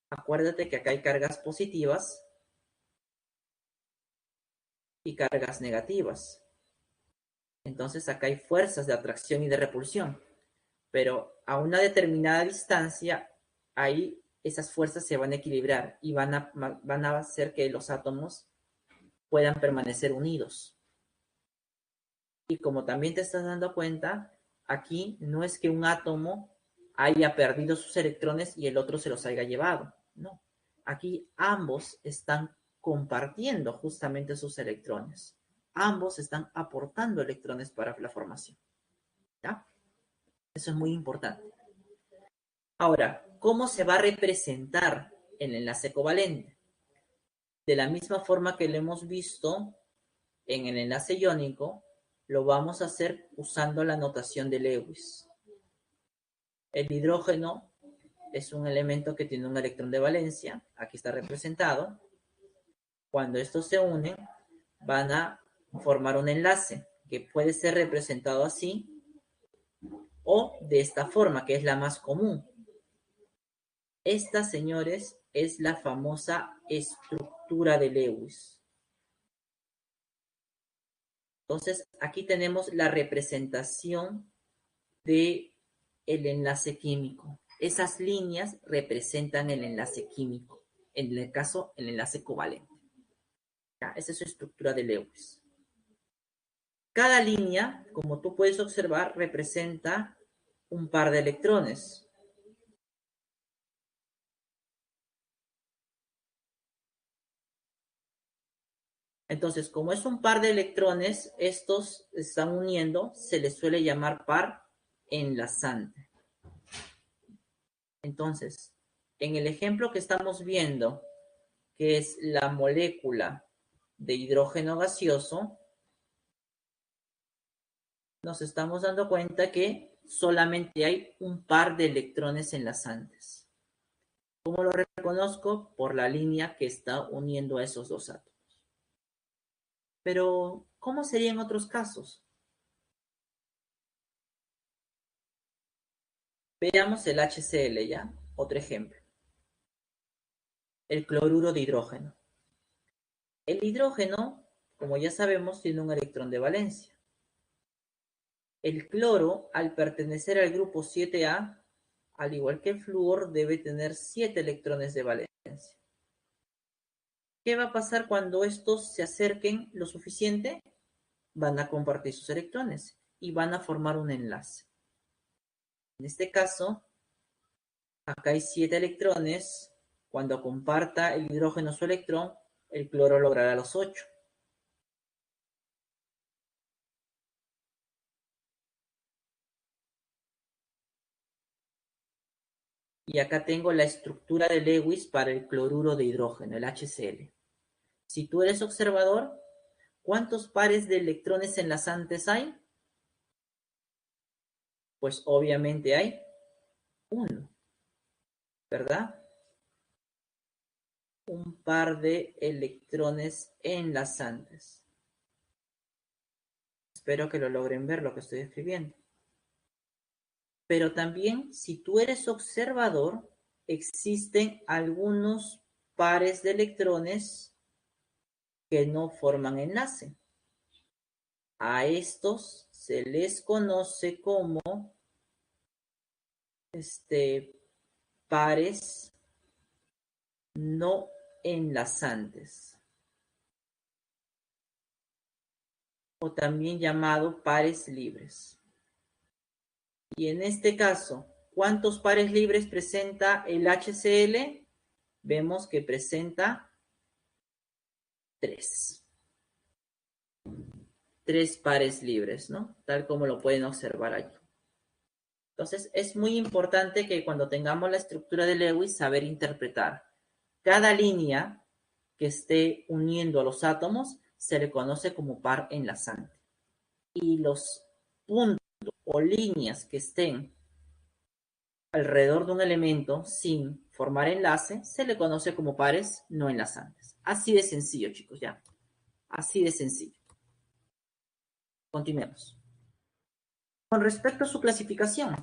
Acuérdate que acá hay cargas positivas y cargas negativas. Entonces acá hay fuerzas de atracción y de repulsión, pero a una determinada distancia, ahí esas fuerzas se van a equilibrar y van a hacer que los átomos puedan permanecer unidos. Y como también te estás dando cuenta, aquí no es que un átomo haya perdido sus electrones y el otro se los haya llevado, no. Aquí ambos están compartiendo justamente sus electrones. Ambos están aportando electrones para la formación. ¿Ya? Eso es muy importante. Ahora, ¿cómo se va a representar el enlace covalente? De la misma forma que lo hemos visto en el enlace iónico, lo vamos a hacer usando la notación de Lewis. El hidrógeno es un elemento que tiene un electrón de valencia, aquí está representado. Cuando estos se unen, van a formar un enlace que puede ser representado así o de esta forma, que es la más común. Esta, señores, es la famosa estructura de Lewis. Entonces, aquí tenemos la representación de el enlace químico. Esas líneas representan el enlace químico, en el caso, el enlace covalente. ¿Ya? Esa es su estructura de Lewis. Cada línea, como tú puedes observar, representa un par de electrones. Entonces, como es un par de electrones, estos están uniendo, se les suele llamar par enlazante. Entonces, en el ejemplo que estamos viendo, que es la molécula de hidrógeno gaseoso, nos estamos dando cuenta que solamente hay un par de electrones enlazantes. ¿Cómo lo reconozco? Por la línea que está uniendo a esos dos átomos. Pero, ¿cómo sería en otros casos? Veamos el HCl, ¿ya? Otro ejemplo. El cloruro de hidrógeno. El hidrógeno, como ya sabemos, tiene un electrón de valencia. El cloro, al pertenecer al grupo 7A, al igual que el flúor, debe tener 7 electrones de valencia. ¿Qué va a pasar cuando estos se acerquen lo suficiente? Van a compartir sus electrones y van a formar un enlace. En este caso, acá hay 7 electrones. Cuando comparta el hidrógeno su electrón, el cloro logrará los 8. Y acá tengo la estructura de Lewis para el cloruro de hidrógeno, el HCl. Si tú eres observador, ¿cuántos pares de electrones enlazantes hay? Pues obviamente hay uno, ¿verdad? Un par de electrones enlazantes. Espero que lo logren ver lo que estoy escribiendo. Pero también, si tú eres observador, existen algunos pares de electrones que no forman enlace. A estos se les conoce como pares no enlazantes, o también llamado pares libres. Y en este caso, ¿cuántos pares libres presenta el HCl? Vemos que presenta 3. 3 pares libres, ¿no? Tal como lo pueden observar allí. Entonces, es muy importante que cuando tengamos la estructura de Lewis, saber interpretar. Cada línea que esté uniendo a los átomos se le conoce como par enlazante. Y los puntos o líneas que estén alrededor de un elemento sin formar enlace se le conoce como pares no enlazantes. Así de sencillo, chicos, ya. Así de sencillo. Continuemos. Con respecto a su clasificación,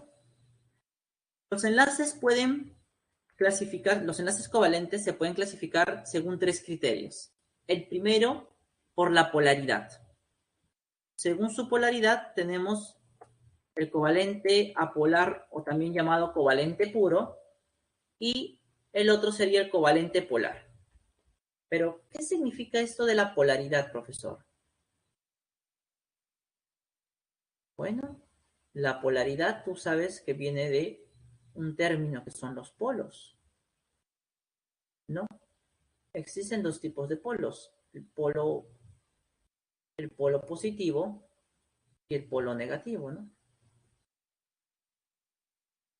los enlaces covalentes se pueden clasificar según 3 criterios. El primero, por la polaridad. Según su polaridad, tenemos el covalente apolar, o también llamado covalente puro, y el otro sería el covalente polar. Pero, ¿qué significa esto de la polaridad, profesor? Bueno, la polaridad tú sabes que viene de un término que son los polos, ¿no? Existen 2 tipos de polos, el polo positivo y el polo negativo, ¿no?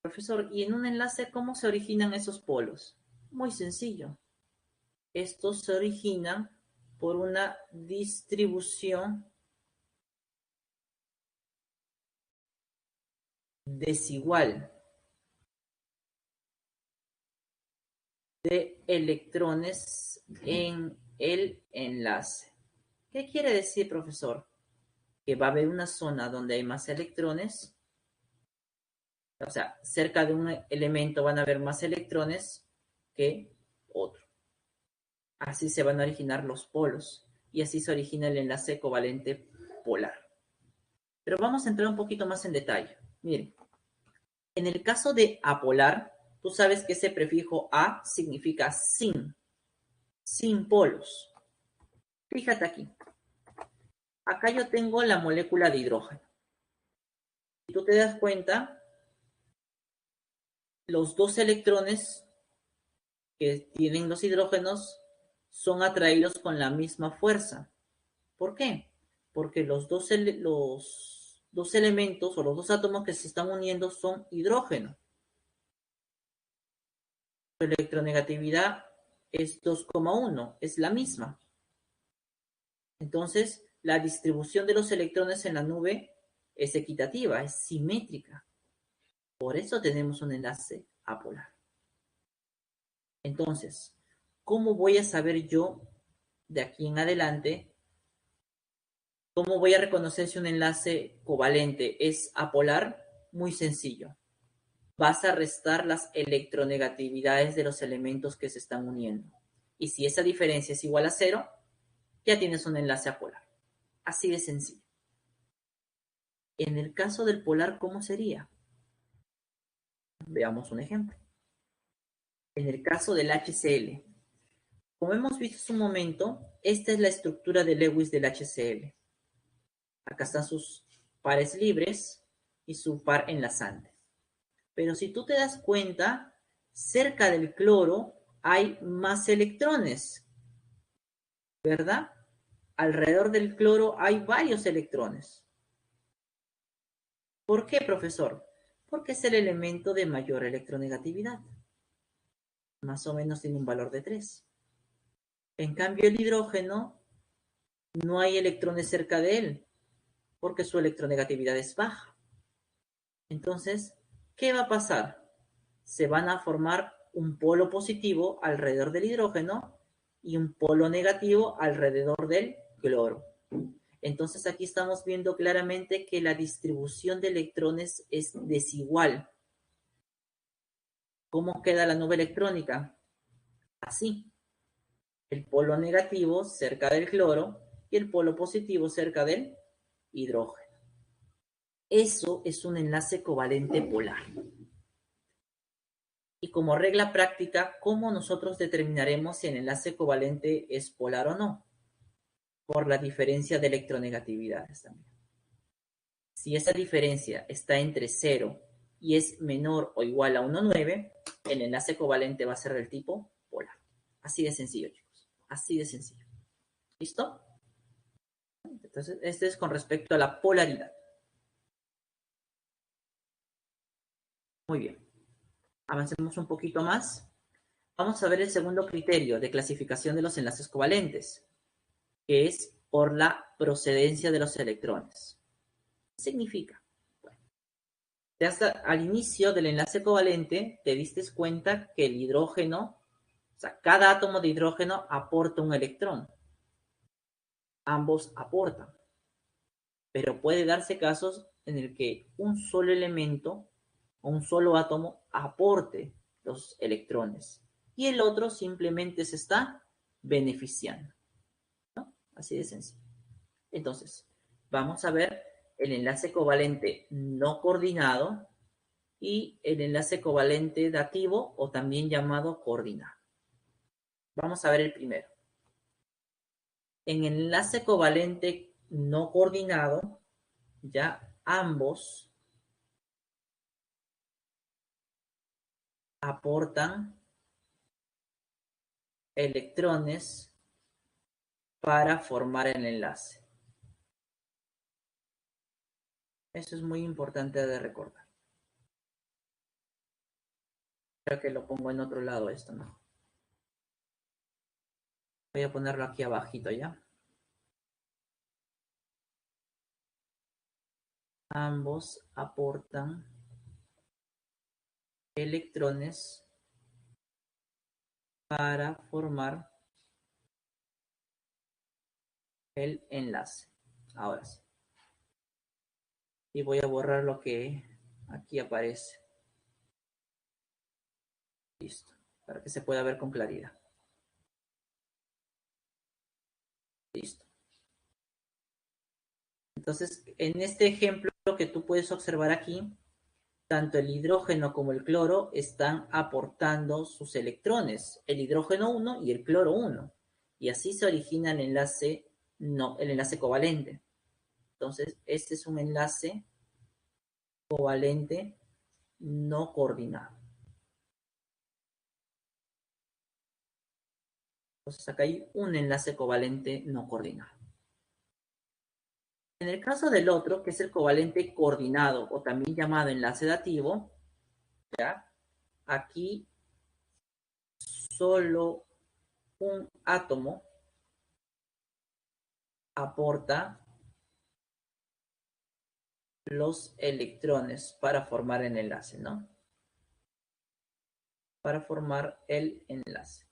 Profesor, ¿y en un enlace cómo se originan esos polos? Muy sencillo. Estos se originan por una distribución desigual de electrones en el enlace. ¿Qué quiere decir, profesor? Que va a haber una zona donde hay más electrones, o sea, cerca de un elemento van a haber más electrones que otro. Así se van a originar los polos y así se origina el enlace covalente polar. Pero vamos a entrar un poquito más en detalle. Miren, en el caso de apolar, tú sabes que ese prefijo A significa sin polos. Fíjate aquí. Acá yo tengo la molécula de hidrógeno. Si tú te das cuenta, los dos electrones que tienen los hidrógenos son atraídos con la misma fuerza. ¿Por qué? Porque los dos elementos o los dos átomos que se están uniendo son hidrógeno. Su electronegatividad es 2,1, es la misma. Entonces, la distribución de los electrones en la nube es equitativa, es simétrica. Por eso tenemos un enlace apolar. Entonces, ¿cómo voy a saber yo de aquí en adelante? ¿Cómo voy a reconocer si un enlace covalente es apolar? Muy sencillo. Vas a restar las electronegatividades de los elementos que se están uniendo. Y si esa diferencia es igual a 0, ya tienes un enlace apolar. Así de sencillo. En el caso del polar, ¿cómo sería? Veamos un ejemplo. En el caso del HCl, como hemos visto hace un momento, esta es la estructura de Lewis del HCl. Acá están sus pares libres y su par enlazante. Pero si tú te das cuenta, cerca del cloro hay más electrones, ¿verdad? Alrededor del cloro hay varios electrones. ¿Por qué, profesor? Porque es el elemento de mayor electronegatividad. Más o menos tiene un valor de 3. En cambio, el hidrógeno no hay electrones cerca de él, porque su electronegatividad es baja. Entonces, ¿qué va a pasar? Se van a formar un polo positivo alrededor del hidrógeno y un polo negativo alrededor del cloro. Entonces aquí estamos viendo claramente que la distribución de electrones es desigual. ¿Cómo queda la nube electrónica? Así. El polo negativo cerca del cloro y el polo positivo cerca del hidrógeno. Eso es un enlace covalente polar. Y como regla práctica, ¿cómo nosotros determinaremos si el enlace covalente es polar o no? Por la diferencia de electronegatividades también. Si esa diferencia está entre 0 y es menor o igual a 1,9, el enlace covalente va a ser del tipo polar. Así de sencillo, chicos. Así de sencillo. ¿Listo? Entonces, este es con respecto a la polaridad. Muy bien. Avancemos un poquito más. Vamos a ver el segundo criterio de clasificación de los enlaces covalentes, que es por la procedencia de los electrones. ¿Qué significa? Bueno, hasta al inicio del enlace covalente te diste cuenta que el hidrógeno, o sea, cada átomo de hidrógeno aporta un electrón. Ambos aportan. Pero puede darse casos en el que un solo elemento o un solo átomo aporte los electrones y el otro simplemente se está beneficiando, ¿no? Así de sencillo. Entonces, vamos a ver el enlace covalente no coordinado y el enlace covalente dativo o también llamado coordinado. Vamos a ver el primero. En el enlace covalente no coordinado, ya ambos aportan electrones para formar el enlace. Eso es muy importante de recordar. Creo que lo pongo en otro lado esto, ¿no? Voy a ponerlo aquí abajito, ¿ya? Ambos aportan electrones para formar el enlace. Ahora sí. Y voy a borrar lo que aquí aparece. Listo. Para que se pueda ver con claridad. Listo. Entonces, en este ejemplo que tú puedes observar aquí, tanto el hidrógeno como el cloro están aportando sus electrones, el hidrógeno 1 y el cloro 1. Y así se origina el enlace, no, el enlace covalente. Entonces, este es un enlace covalente no coordinado. Entonces, acá hay un enlace covalente no coordinado. En el caso del otro, que es el covalente coordinado o también llamado enlace dativo, ¿ya? Aquí solo un átomo aporta los electrones para formar el enlace, ¿no? Para formar el enlace.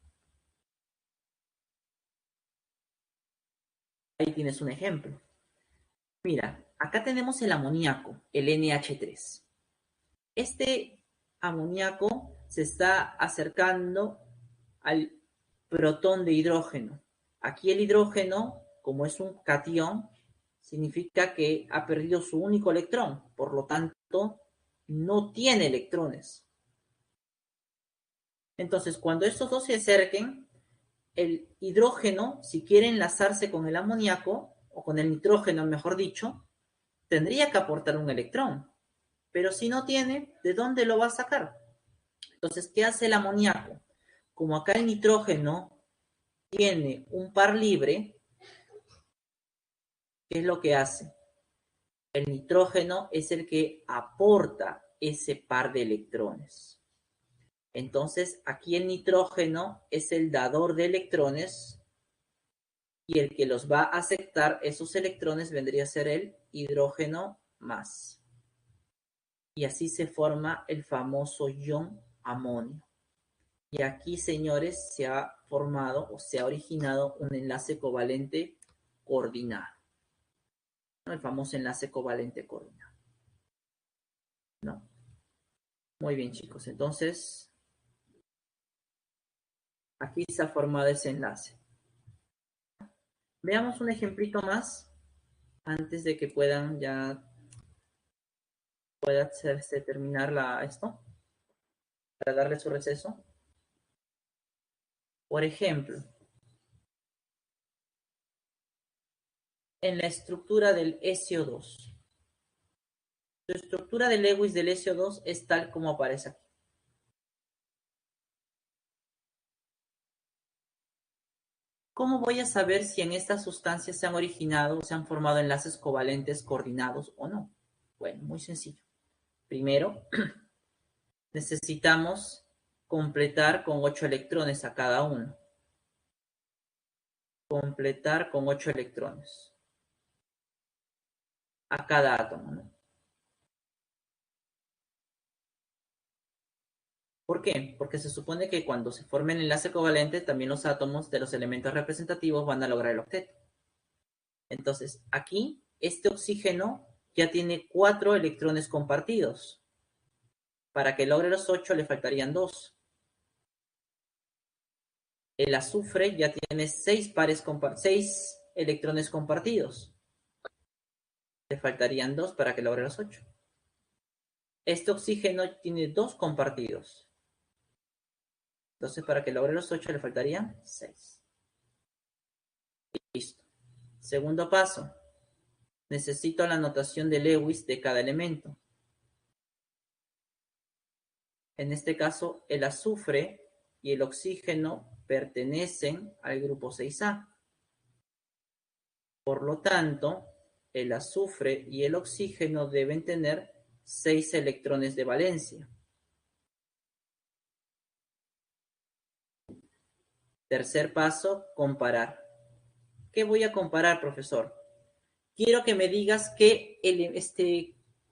Ahí tienes un ejemplo. Mira, acá tenemos el amoníaco, el NH3. Este amoníaco se está acercando al protón de hidrógeno. Aquí el hidrógeno, como es un catión, significa que ha perdido su único electrón, por lo tanto, no tiene electrones. Entonces, cuando estos dos se acerquen, el hidrógeno, si quiere enlazarse con el amoníaco, o con el nitrógeno, mejor dicho, tendría que aportar un electrón. Pero si no tiene, ¿de dónde lo va a sacar? Entonces, ¿qué hace el amoníaco? Como acá el nitrógeno tiene un par libre, ¿qué es lo que hace? El nitrógeno es el que aporta ese par de electrones. Entonces, aquí el nitrógeno es el dador de electrones y el que los va a aceptar esos electrones vendría a ser el hidrógeno más. Y así se forma el famoso ion amonio. Y aquí, señores, se ha formado o se ha originado un enlace covalente coordinado. ¿No? El famoso enlace covalente coordinado. ¿No? Muy bien, chicos. Entonces, aquí se ha formado ese enlace. Veamos un ejemplito más antes de que pueda hacerse terminar esto, para darle su receso. Por ejemplo, en la estructura del SO2. La estructura de Lewis del SO2 es tal como aparece aquí. ¿Cómo voy a saber si en estas sustancias se han originado o se han formado enlaces covalentes coordinados o no? Bueno, muy sencillo. Primero, necesitamos completar con 8 electrones a cada uno. Completar con 8 electrones a cada átomo, ¿no? ¿Por qué? Porque se supone que cuando se forme el enlace covalente, también los átomos de los elementos representativos van a lograr el octeto. Entonces, aquí, este oxígeno ya tiene 4 electrones compartidos. Para que logre los 8 le faltarían 2. El azufre ya tiene 6 electrones compartidos. Le faltarían 2 para que logre los 8. Este oxígeno tiene 2 compartidos. Entonces, para que logre los 8 le faltarían 6. Listo. Segundo paso. Necesito la notación de Lewis de cada elemento. En este caso, el azufre y el oxígeno pertenecen al grupo 6A. Por lo tanto, el azufre y el oxígeno deben tener 6 electrones de valencia. Tercer paso, comparar. ¿Qué voy a comparar, profesor? Quiero que me digas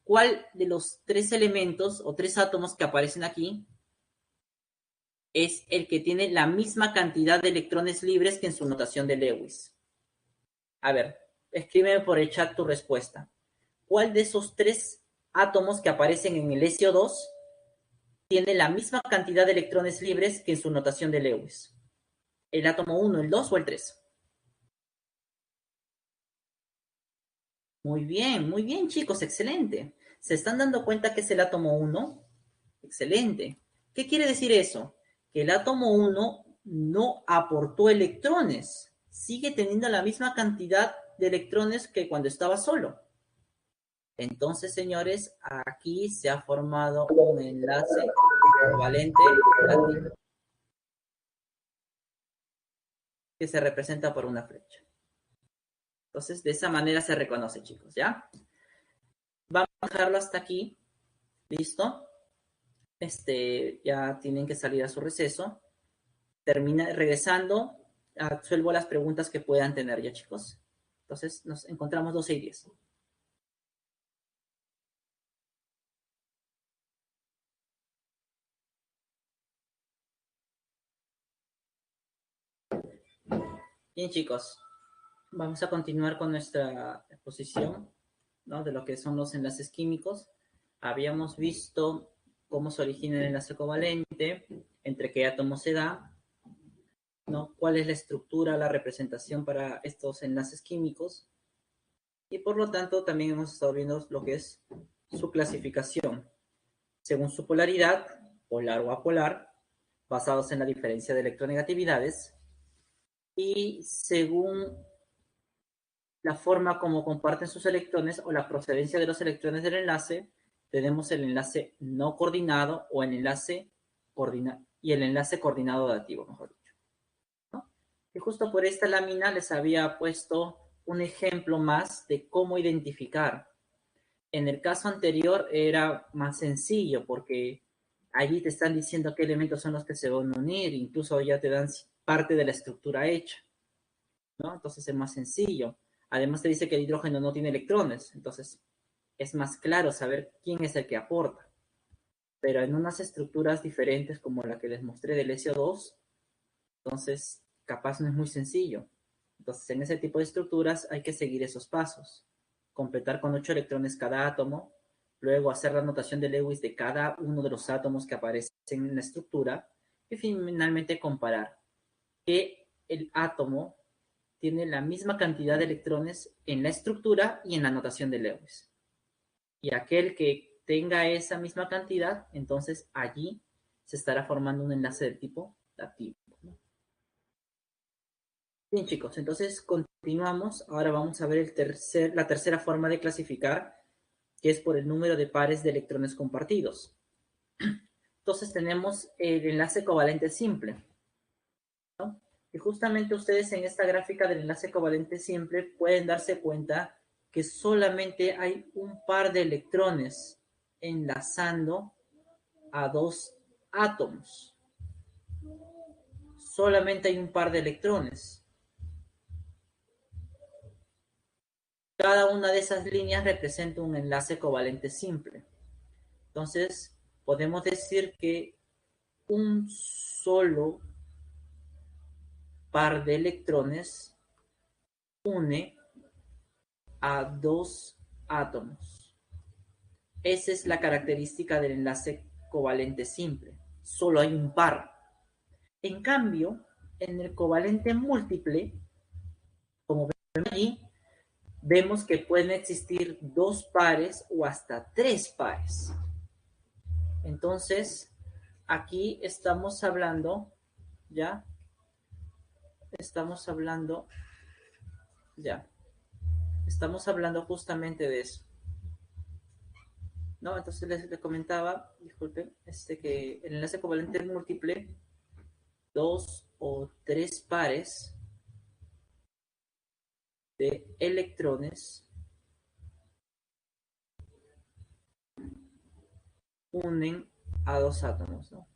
cuál de los 3 elementos o 3 átomos que aparecen aquí es el que tiene la misma cantidad de electrones libres que en su notación de Lewis. A ver, escríbeme por el chat tu respuesta. ¿Cuál de esos 3 átomos que aparecen en el SO2 tiene la misma cantidad de electrones libres que en su notación de Lewis? ¿El átomo 1, el 2 o el 3? Muy bien, chicos, excelente. ¿Se están dando cuenta que es el átomo 1? Excelente. ¿Qué quiere decir eso? Que el átomo 1 no aportó electrones. Sigue teniendo la misma cantidad de electrones que cuando estaba solo. Entonces, señores, aquí se ha formado un enlace covalente negativo que se representa por una flecha. Entonces, de esa manera se reconoce, chicos, ¿ya? Vamos a dejarlo hasta aquí. ¿Listo? Ya tienen que salir a su receso. Regresando, resuelvo las preguntas que puedan tener ya, chicos. Entonces, nos encontramos 12:10. Bien, chicos, vamos a continuar con nuestra exposición, ¿no? De lo que son los enlaces químicos. Habíamos visto cómo se origina el enlace covalente, entre qué átomos se da, ¿no? Cuál es la estructura, la representación para estos enlaces químicos. Y por lo tanto, también hemos estado viendo lo que es su clasificación, según su polaridad, polar o apolar, basados en la diferencia de electronegatividades, y según la forma como comparten sus electrones o la procedencia de los electrones del enlace, tenemos el enlace no coordinado o el enlace coordinado y el enlace coordinado adativo, mejor dicho, ¿no? Y justo por esta lámina les había puesto un ejemplo más de cómo identificar. En el caso anterior era más sencillo porque allí te están diciendo qué elementos son los que se van a unir, incluso ya te dan parte de la estructura hecha, ¿no? Entonces es más sencillo. Además te dice que el hidrógeno no tiene electrones, entonces es más claro saber quién es el que aporta. Pero en unas estructuras diferentes como la que les mostré del SO2, entonces capaz no es muy sencillo. Entonces en ese tipo de estructuras hay que seguir esos pasos. Completar con 8 electrones cada átomo, luego hacer la notación de Lewis de cada uno de los átomos que aparecen en la estructura y finalmente comparar que el átomo tiene la misma cantidad de electrones en la estructura y en la notación de Lewis. Y aquel que tenga esa misma cantidad, entonces allí se estará formando un enlace del tipo dativo, ¿no? Bien, chicos, entonces continuamos. Ahora vamos a ver la tercera forma de clasificar, que es por el número de pares de electrones compartidos. Entonces tenemos el enlace covalente simple, ¿no? Y justamente ustedes en esta gráfica del enlace covalente simple pueden darse cuenta que solamente hay un par de electrones enlazando a 2 átomos. Solamente hay un par de electrones. Cada una de esas líneas representa un enlace covalente simple. Entonces, podemos decir que un solo par de electrones une a 2 átomos. Esa es la característica del enlace covalente simple. Solo hay un par. En cambio, en el covalente múltiple, como ven allí, vemos que pueden existir 2 pares o hasta 3 pares. Entonces, aquí estamos hablando, ¿ya? Estamos hablando justamente de eso, ¿no? Entonces les comentaba, disculpen, que el enlace covalente múltiple, 2 o 3 pares de electrones unen a 2 átomos, ¿no?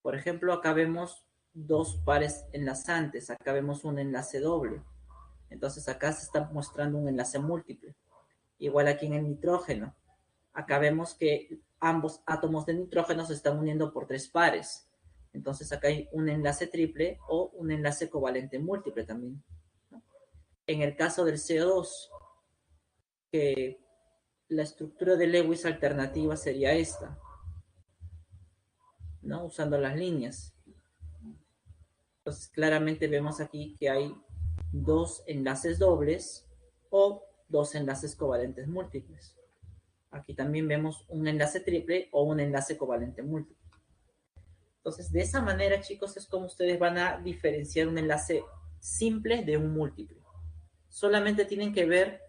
Por ejemplo, acá vemos 2 pares enlazantes, acá vemos un enlace doble. Entonces acá se está mostrando un enlace múltiple. Igual aquí en el nitrógeno. Acá vemos que ambos átomos de nitrógeno se están uniendo por 3 pares. Entonces acá hay un enlace triple o un enlace covalente múltiple también, ¿no? En el caso del CO2, que la estructura de Lewis alternativa sería esta, ¿no? Usando las líneas. Entonces claramente vemos aquí que hay dos enlaces dobles o dos enlaces covalentes múltiples. Aquí también vemos un enlace triple o un enlace covalente múltiple. Entonces, de esa manera, chicos, es como ustedes van a diferenciar un enlace simple de un múltiple. Solamente tienen que ver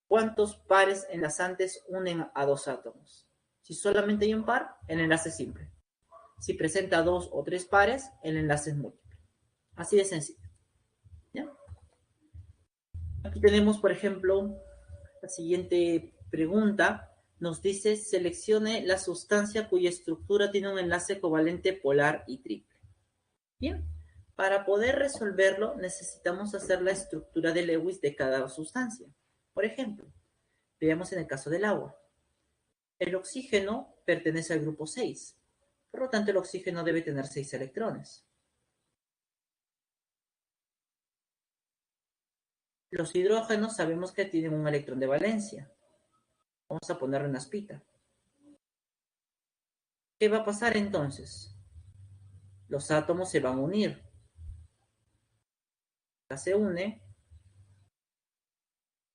cuántos pares enlazantes unen a dos átomos. Si solamente hay un par, el enlace es simple. Si presenta dos o tres pares, el enlace es múltiple. Así de sencillo. ¿Ya? Aquí tenemos, por ejemplo, la siguiente pregunta. Nos dice, seleccione la sustancia cuya estructura tiene un enlace covalente polar y triple. Bien, para poder resolverlo necesitamos hacer la estructura de Lewis de cada sustancia. Por ejemplo, veamos en el caso del agua. El oxígeno pertenece al grupo 6. Por lo tanto, el oxígeno debe tener 6 electrones. Los hidrógenos sabemos que tienen un electrón de valencia. Vamos a ponerle una aspita. ¿Qué va a pasar entonces? Los átomos se van a unir. Acá se une,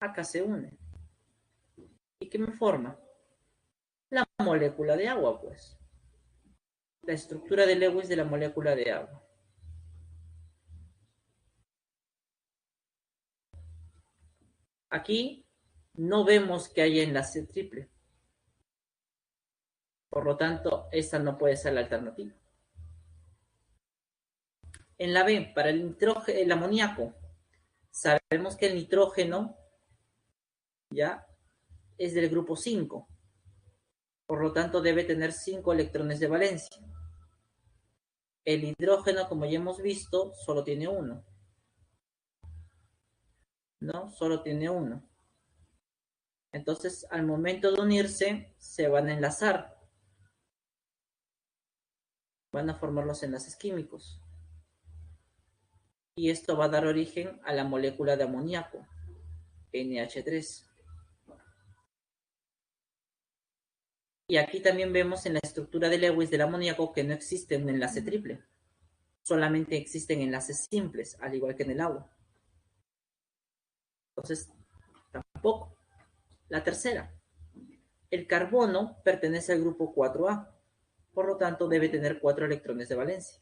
acá se une. ¿Y qué me forma? La molécula de agua, pues. La estructura de Lewis de la molécula de agua. Aquí no vemos que haya enlace triple. Por lo tanto, esta no puede ser la alternativa. En la B, para el amoníaco, sabemos que el nitrógeno ya es del grupo 5. Por lo tanto, debe tener 5 electrones de valencia. El hidrógeno, como ya hemos visto, solo tiene uno. ¿No? Solo tiene uno. Entonces, al momento de unirse, se van a enlazar. Van a formar los enlaces químicos. Y esto va a dar origen a la molécula de amoníaco, NH3. Y aquí también vemos en la estructura de Lewis del amoníaco que no existe un enlace triple. Solamente existen enlaces simples, al igual que en el agua. Entonces, tampoco. La tercera. El carbono pertenece al grupo 4A. Por lo tanto, debe tener 4 electrones de valencia.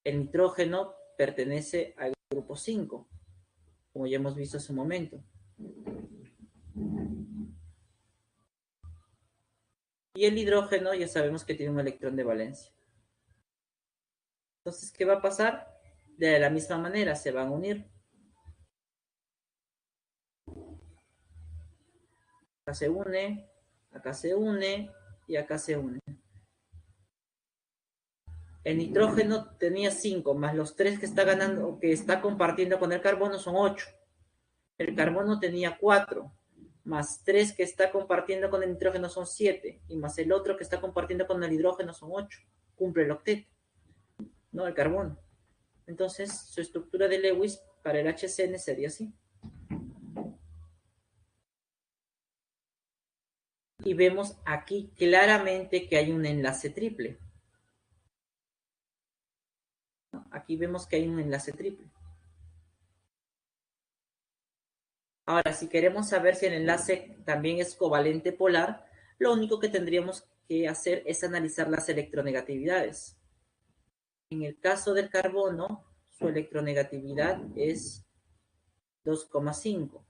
El nitrógeno pertenece al grupo 5, como ya hemos visto hace un momento. Y el hidrógeno ya sabemos que tiene un electrón de valencia. Entonces, ¿qué va a pasar? De la misma manera, se van a unir. Acá se une, acá se une y acá se une. El nitrógeno tenía 5, más los 3 que está ganando, que está compartiendo con el carbono son 8. El carbono tenía 4, más 3 que está compartiendo con el nitrógeno son 7, y más el otro que está compartiendo con el hidrógeno son 8. Cumple el octeto, ¿no? El carbono. Entonces, su estructura de Lewis para el HCN sería así. Y vemos aquí claramente que hay un enlace triple. Aquí vemos que hay un enlace triple. Ahora, si queremos saber si el enlace también es covalente polar, lo único que tendríamos que hacer es analizar las electronegatividades. En el caso del carbono, su electronegatividad es 2,5.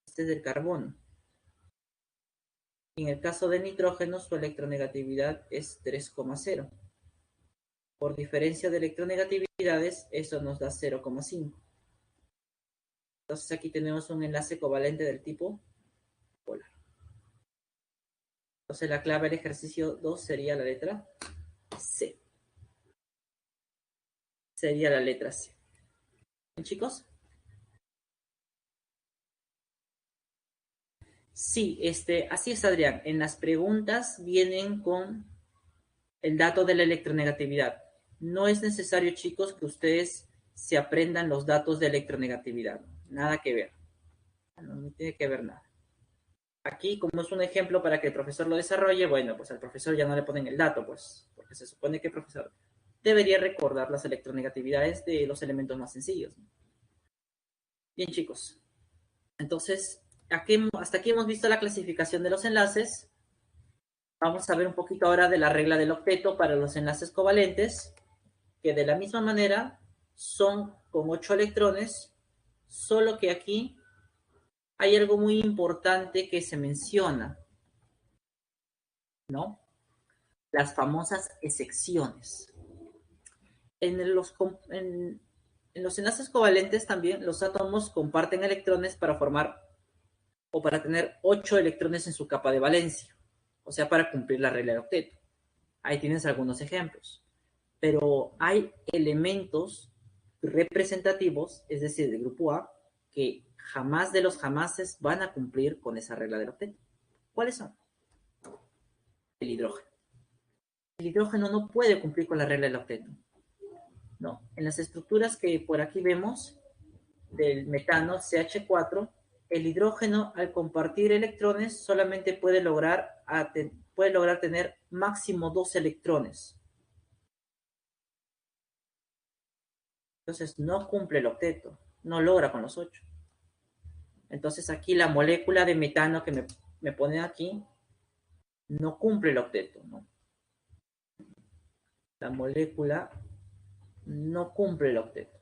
Este es del carbono. En el caso del nitrógeno, su electronegatividad es 3,0. Por diferencia de electronegatividades, eso nos da 0,5. Entonces aquí tenemos un enlace covalente del tipo polar. Entonces la clave del ejercicio 2 sería la letra C. Sería la letra C. ¿Bien, chicos? Sí, así es, Adrián. En las preguntas vienen con el dato de la electronegatividad. No es necesario, chicos, que ustedes se aprendan los datos de electronegatividad. Nada que ver. No tiene que ver nada. Aquí, como es un ejemplo para que el profesor lo desarrolle, bueno, pues al profesor ya no le ponen el dato, pues, porque se supone que el profesor debería recordar las electronegatividades de los elementos más sencillos. Bien, chicos. Entonces, hasta aquí hemos visto la clasificación de los enlaces. Vamos a ver un poquito ahora de la regla del octeto para los enlaces covalentes, que de la misma manera son con 8 electrones, solo que aquí hay algo muy importante que se menciona, ¿no? Las famosas excepciones. En los enlaces covalentes también los átomos comparten electrones para formar o para tener 8 electrones en su capa de valencia, o sea, para cumplir la regla del octeto. Ahí tienes algunos ejemplos. Pero hay elementos representativos, es decir, del grupo A, que jamás de los jamases van a cumplir con esa regla del octeto. ¿Cuáles son? El hidrógeno. El hidrógeno no puede cumplir con la regla del octeto. No. En las estructuras que por aquí vemos, del metano CH4, el hidrógeno al compartir electrones solamente puede lograr tener máximo 2 electrones. Entonces no cumple el octeto, no logra con los 8. Entonces aquí la molécula de metano que me ponen aquí no cumple el octeto, ¿no? La molécula no cumple el octeto.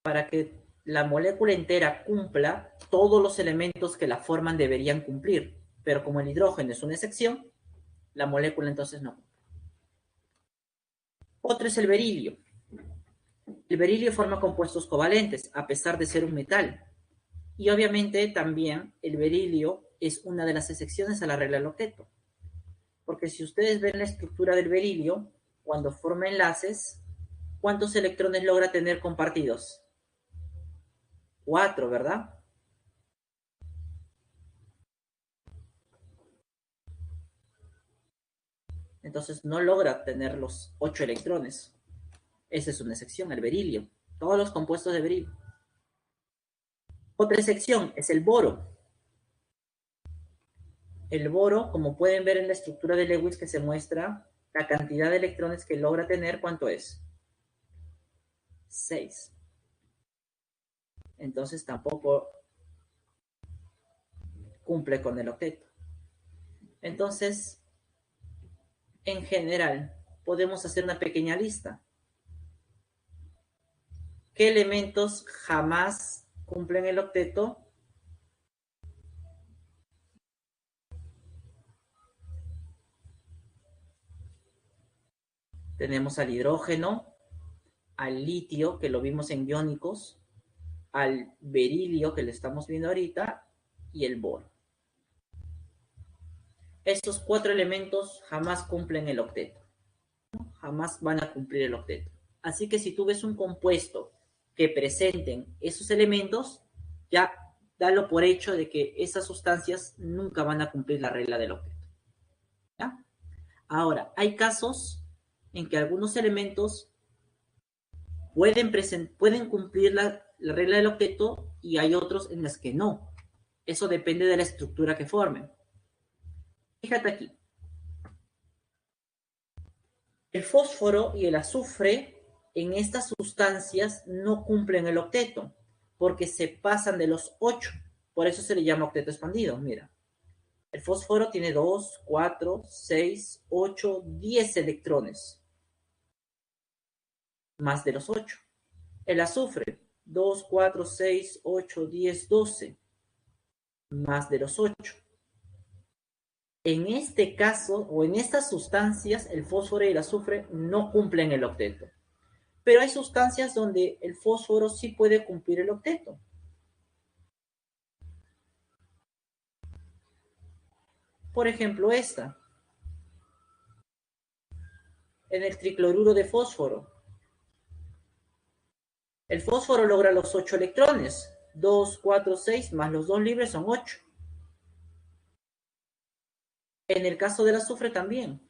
Para que la molécula entera cumpla, todos los elementos que la forman deberían cumplir, pero como el hidrógeno es una excepción, la molécula entonces no cumple. Otro es el berilio. El berilio forma compuestos covalentes, a pesar de ser un metal. Y obviamente también el berilio es una de las excepciones a la regla del octeto. Porque si ustedes ven la estructura del berilio, cuando forma enlaces, ¿cuántos electrones logra tener compartidos? 4, ¿verdad? Entonces no logra tener los 8 electrones. Esa es una excepción, el berilio. Todos los compuestos de berilio. Otra excepción es el boro. El boro, como pueden ver en la estructura de Lewis que se muestra, la cantidad de electrones que logra tener, ¿cuánto es? 6. Entonces tampoco cumple con el octeto. Entonces, en general, podemos hacer una pequeña lista. ¿Qué elementos jamás cumplen el octeto? Tenemos al hidrógeno, al litio, que lo vimos en iónicos, al berilio, que lo estamos viendo ahorita, y el boro. Estos 4 elementos jamás cumplen el octeto. Jamás van a cumplir el octeto. Así que si tú ves un compuesto que presenten esos elementos, ya dalo por hecho de que esas sustancias nunca van a cumplir la regla del octeto. ¿Ya? Ahora, hay casos en que algunos elementos pueden cumplir la regla del octeto y hay otros en los que no. Eso depende de la estructura que formen. Fíjate aquí. El fósforo y el azufre en estas sustancias no cumplen el octeto porque se pasan de los 8. Por eso se le llama octeto expandido. Mira, el fósforo tiene 2, 4, 6, 8, 10 electrones. Más de los 8. El azufre, 2, 4, 6, 8, 10, 12. Más de los 8. En este caso, o en estas sustancias, el fósforo y el azufre no cumplen el octeto. Pero hay sustancias donde el fósforo sí puede cumplir el octeto. Por ejemplo, esta. En el tricloruro de fósforo. El fósforo logra los 8 electrones, 2, 4, 6, más los 2 libres son 8. En el caso del azufre también,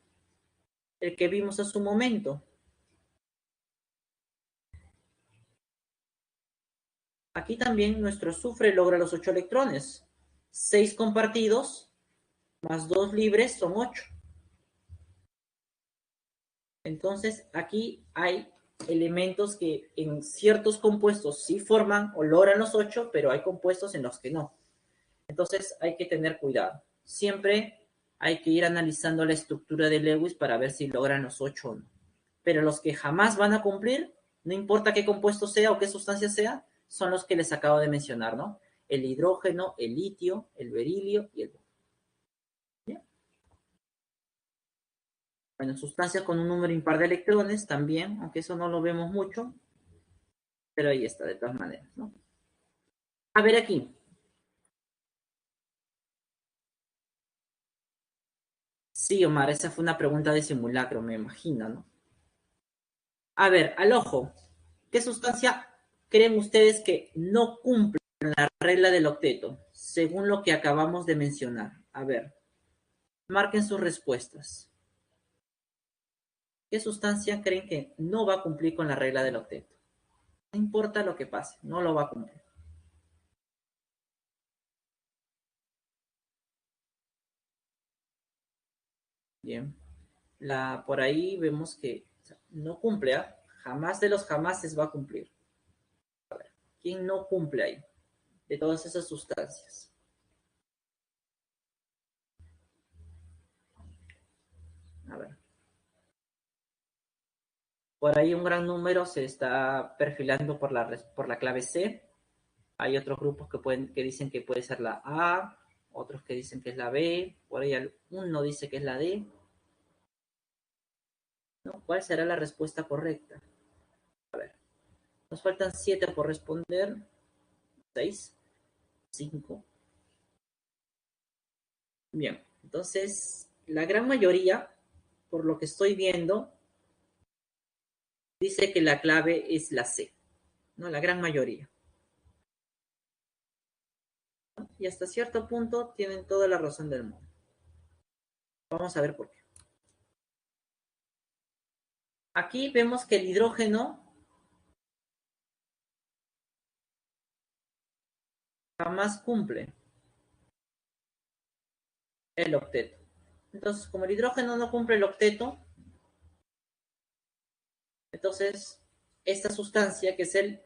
el que vimos hace un momento. Aquí también nuestro azufre logra los 8 electrones. 6 compartidos más 2 libres son 8. Entonces, aquí hay elementos que en ciertos compuestos sí forman o logran los 8, pero hay compuestos en los que no. Entonces, hay que tener cuidado. Siempre hay que ir analizando la estructura de Lewis para ver si logran los 8 o no. Pero los que jamás van a cumplir, no importa qué compuesto sea o qué sustancia sea, son los que les acabo de mencionar, ¿no? El hidrógeno, el litio, el berilio y el borio. ¿Bien? Bueno, sustancias con un número impar de electrones también, aunque eso no lo vemos mucho, pero ahí está, de todas maneras, ¿no? A ver aquí. Sí, Omar, esa fue una pregunta de simulacro, me imagino, ¿no? A ver, al ojo, ¿qué sustancia creen ustedes que no cumple la regla del octeto, según lo que acabamos de mencionar? A ver, marquen sus respuestas. ¿Qué sustancia creen que no va a cumplir con la regla del octeto? No importa lo que pase, no lo va a cumplir. Bien. Por ahí vemos que no cumple, ¿eh? Jamás de los jamases va a cumplir. A ver, ¿quién no cumple ahí? De todas esas sustancias. A ver. Por ahí un gran número se está perfilando por la clave C. Hay otros grupos que dicen que puede ser la A, otros que dicen que es la B, por ahí uno dice que es la D. ¿No? ¿Cuál será la respuesta correcta? A ver, nos faltan 7 por responder. 6, 5. Bien, entonces la gran mayoría, por lo que estoy viendo, dice que la clave es la C, ¿no? La gran mayoría. ¿No? Y hasta cierto punto tienen toda la razón del mundo. Vamos a ver por qué. Aquí vemos que el hidrógeno jamás cumple el octeto. Entonces, como el hidrógeno no cumple el octeto, entonces esta sustancia, que es el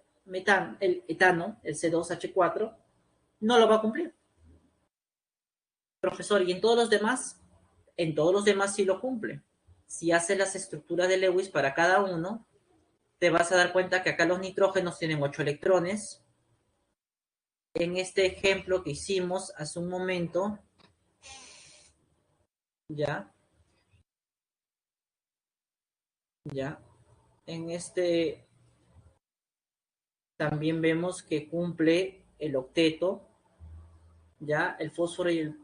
etano, el C2H4, no lo va a cumplir. Profesor, ¿y en todos los demás? En todos los demás sí lo cumple. Si haces las estructuras de Lewis para cada uno, te vas a dar cuenta que acá los nitrógenos tienen 8 electrones. En este ejemplo que hicimos hace un momento, ya, ya, en este también vemos que cumple el octeto, ya, el fósforo y el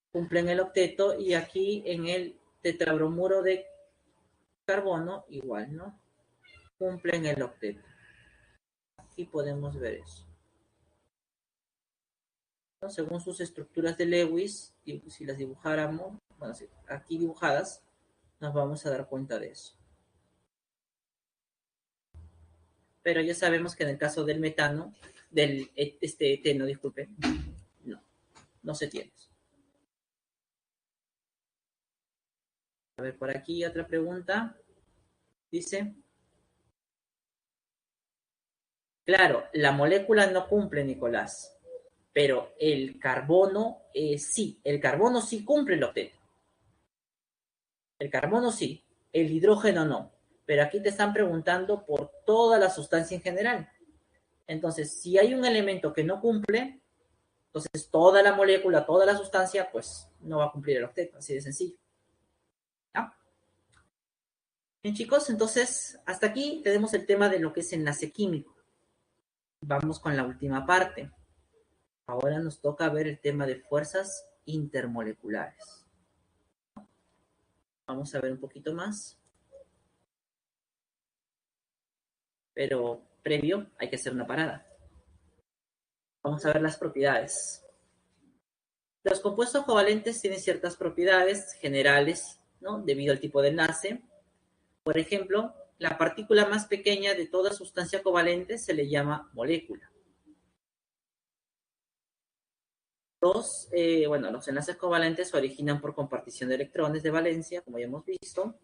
cumplen el octeto, y aquí en el tetrabromuro de carbono igual, ¿no? Cumplen el octeto. Aquí podemos ver eso, ¿no? Según sus estructuras de Lewis, y si las dibujáramos, bueno, aquí dibujadas, nos vamos a dar cuenta de eso. Pero ya sabemos que en el caso del metano, del eteno, disculpe, no, no se tiene. A ver, por aquí otra pregunta. Dice, claro, la molécula no cumple, Nicolás, pero el carbono sí, el carbono sí cumple el octeto. El carbono sí, el hidrógeno no. Pero aquí te están preguntando por toda la sustancia en general. Entonces, si hay un elemento que no cumple, entonces toda la molécula, toda la sustancia, pues no va a cumplir el octeto, así de sencillo. ¿Ya? Bien, chicos, entonces hasta aquí tenemos el tema de lo que es enlace químico. Vamos con la última parte. Ahora nos toca ver el tema de fuerzas intermoleculares. Vamos a ver un poquito más. Pero previo hay que hacer una parada. Vamos a ver las propiedades. Los compuestos covalentes tienen ciertas propiedades generales, ¿no? Debido al tipo de enlace. Por ejemplo, la partícula más pequeña de toda sustancia covalente se le llama molécula. Los enlaces covalentes se originan por compartición de electrones de valencia, como ya hemos visto.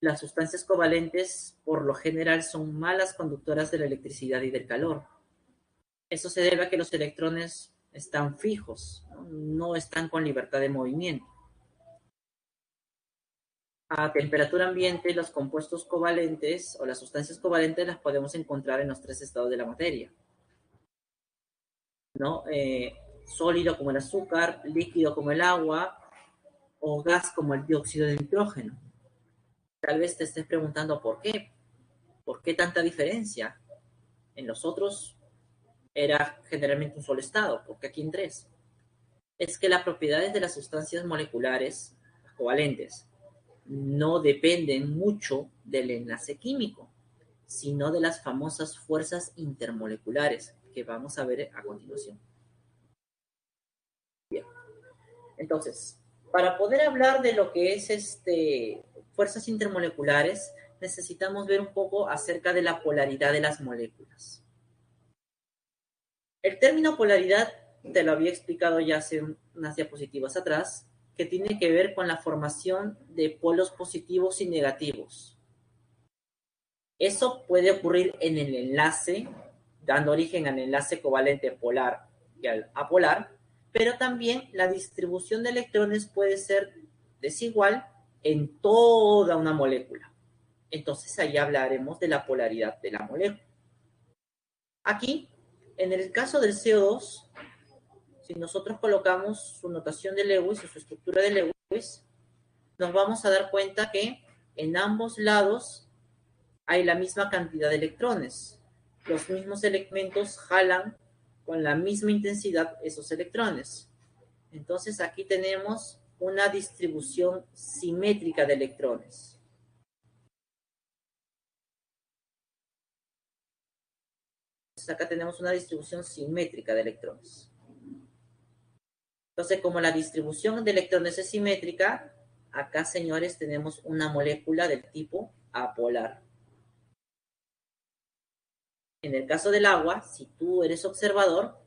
Las sustancias covalentes, por lo general, son malas conductoras de la electricidad y del calor. Eso se debe a que los electrones están fijos, no están con libertad de movimiento. A temperatura ambiente, los compuestos covalentes o las sustancias covalentes las podemos encontrar en los tres estados de la materia, ¿no? Sólido como el azúcar, líquido como el agua o gas como el dióxido de nitrógeno. Tal vez te estés preguntando por qué. ¿Por qué tanta diferencia? En los otros era generalmente un solo estado, ¿por qué aquí en tres? Es que las propiedades de las sustancias moleculares covalentes no dependen mucho del enlace químico, sino de las famosas fuerzas intermoleculares que vamos a ver a continuación. Bien. Entonces, para poder hablar de lo que es fuerzas intermoleculares, necesitamos ver un poco acerca de la polaridad de las moléculas. El término polaridad te lo había explicado ya hace unas diapositivas atrás, que tiene que ver con la formación de polos positivos y negativos. Eso puede ocurrir en el enlace, dando origen al enlace covalente polar y al apolar, pero también la distribución de electrones puede ser desigual en toda una molécula. Entonces ahí hablaremos de la polaridad de la molécula. Aquí, en el caso del CO2, si nosotros colocamos su notación de Lewis o su estructura de Lewis, nos vamos a dar cuenta que en ambos lados hay la misma cantidad de electrones. Los mismos elementos jalan con la misma intensidad esos electrones. Entonces aquí tenemos una distribución simétrica de electrones. Entonces acá tenemos una distribución simétrica de electrones. Entonces, como la distribución de electrones es simétrica, acá, señores, tenemos una molécula del tipo apolar. En el caso del agua, si tú eres observador,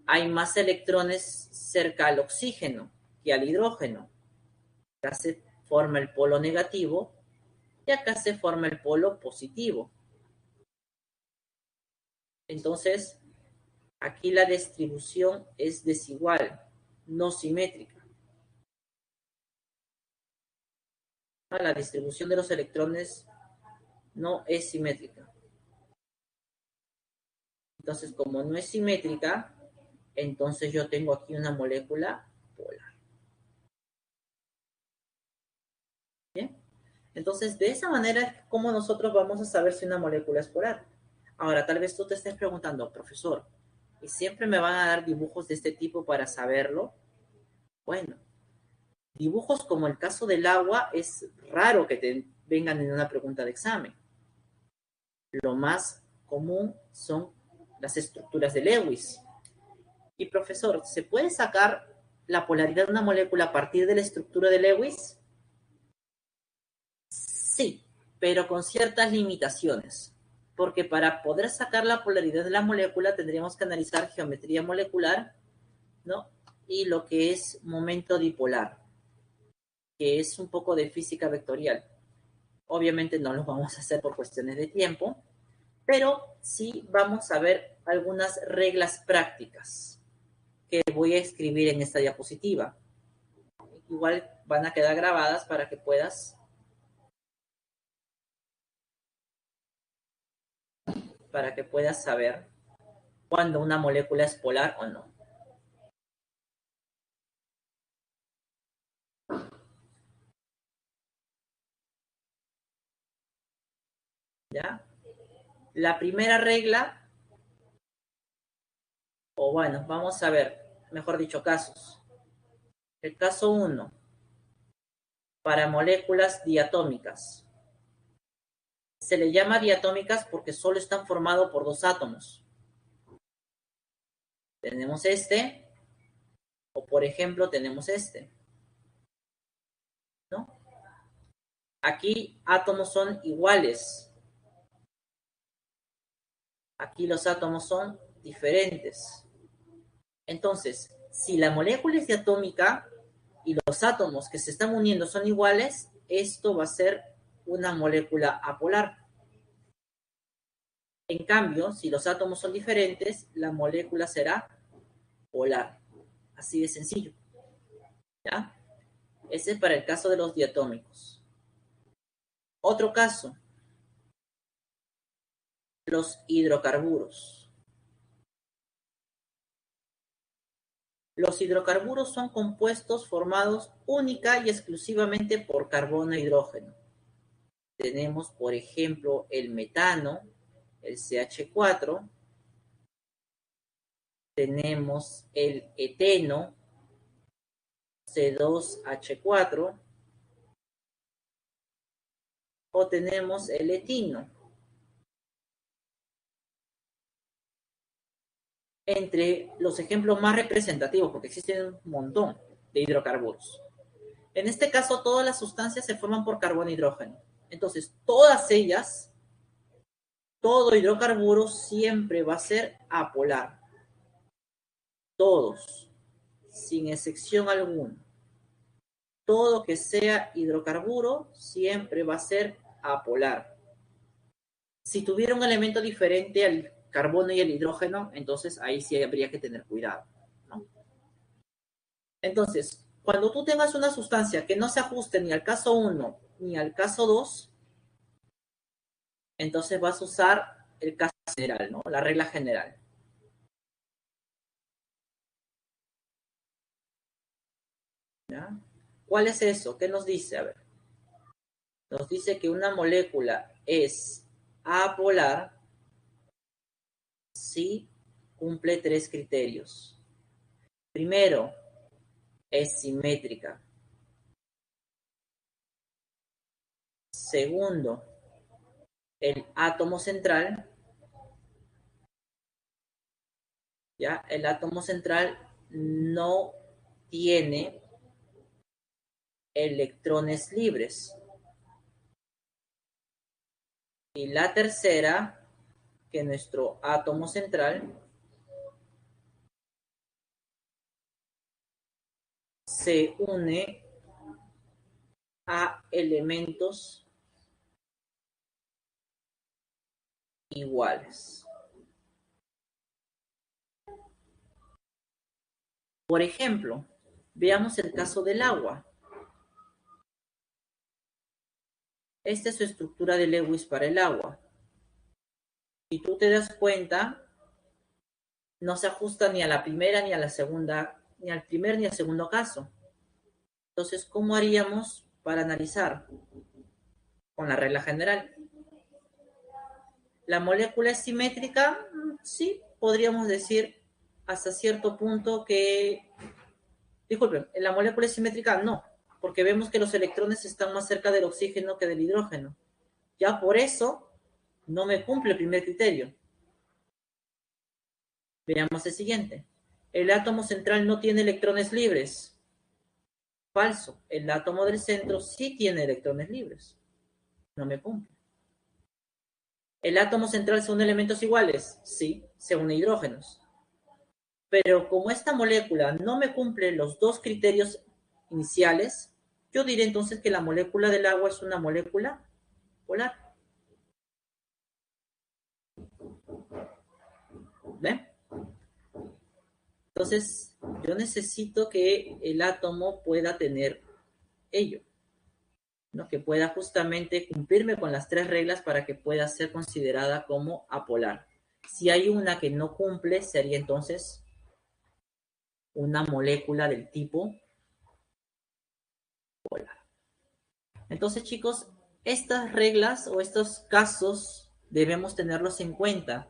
hay más electrones cerca al oxígeno que al hidrógeno. Acá se forma el polo negativo y acá se forma el polo positivo. Entonces, aquí la distribución es desigual, no simétrica. La distribución de los electrones no es simétrica. Entonces, como no es simétrica, entonces yo tengo aquí una molécula polar. ¿Bien? Entonces, de esa manera es como nosotros vamos a saber si una molécula es polar. Ahora, tal vez tú te estés preguntando, profesor, ¿y siempre me van a dar dibujos de este tipo para saberlo? Bueno, dibujos como el caso del agua es raro que te vengan en una pregunta de examen. Lo más común son las estructuras de Lewis. Y profesor, ¿se puede sacar la polaridad de una molécula a partir de la estructura de Lewis? Sí, pero con ciertas limitaciones. Porque para poder sacar la polaridad de la molécula tendríamos que analizar geometría molecular, ¿no? Y lo que es momento dipolar, que es un poco de física vectorial. Obviamente no lo vamos a hacer por cuestiones de tiempo, pero sí vamos a ver algunas reglas prácticas que voy a escribir en esta diapositiva. Igual van a quedar grabadas para que puedas saber cuándo una molécula es polar o no. ¿Ya? La primera regla, o bueno, vamos a ver, mejor dicho, casos. El caso 1, para moléculas diatómicas. Se le llama diatómicas porque solo están formados por dos átomos. Tenemos este, o por ejemplo tenemos este, ¿no? Aquí átomos son iguales. Aquí los átomos son diferentes. Entonces, si la molécula es diatómica y los átomos que se están uniendo son iguales, esto va a ser una molécula apolar. En cambio, si los átomos son diferentes, la molécula será polar. Así de sencillo. ¿Ya? Ese es para el caso de los diatómicos. Otro caso, los hidrocarburos. Los hidrocarburos son compuestos formados única y exclusivamente por carbono e hidrógeno. Tenemos, por ejemplo, el metano, el CH4, tenemos el eteno, C2H4, o tenemos el etino. Entre los ejemplos más representativos, porque existen un montón de hidrocarburos. En este caso, todas las sustancias se forman por carbono e hidrógeno. Entonces, todas ellas, todo hidrocarburo siempre va a ser apolar. Todos, sin excepción alguna. Todo que sea hidrocarburo siempre va a ser apolar. Si tuviera un elemento diferente al carbono y el hidrógeno, entonces ahí sí habría que tener cuidado, ¿no? Entonces, cuando tú tengas una sustancia que no se ajuste ni al caso 1 ni al caso 2, entonces vas a usar el caso general, ¿no? La regla general. ¿Ya? ¿Cuál es eso? ¿Qué nos dice? A ver. Nos dice que una molécula es apolar si cumple tres criterios. Primero, es simétrica. Segundo, el átomo central, ¿ya? El átomo central no tiene electrones libres. Y la tercera, que nuestro átomo central se une a elementos iguales. Por ejemplo, veamos el caso del agua. Esta es su estructura de Lewis para el agua. Si tú te das cuenta, no se ajusta ni a la primera ni a la segunda, ni al primer ni al segundo caso. Entonces, ¿cómo haríamos para analizar? Con la regla general. ¿La molécula es simétrica? Sí, podríamos decir hasta cierto punto que... Disculpen, ¿la molécula es simétrica? No, porque vemos que los electrones están más cerca del oxígeno que del hidrógeno. Ya por eso no me cumple el primer criterio. Veamos el siguiente. El átomo central no tiene electrones libres. Falso. El átomo del centro sí tiene electrones libres. No me cumple. ¿El átomo central son elementos iguales? Sí, se une hidrógenos. Pero como esta molécula no me cumple los dos criterios iniciales, yo diré entonces que la molécula del agua es una molécula polar. ¿Ven? Entonces, yo necesito que el átomo pueda tener ello, ¿no? Que pueda justamente cumplirme con las tres reglas para que pueda ser considerada como apolar. Si hay una que no cumple, sería entonces una molécula del tipo polar. Entonces, chicos, estas reglas o estos casos debemos tenerlos en cuenta,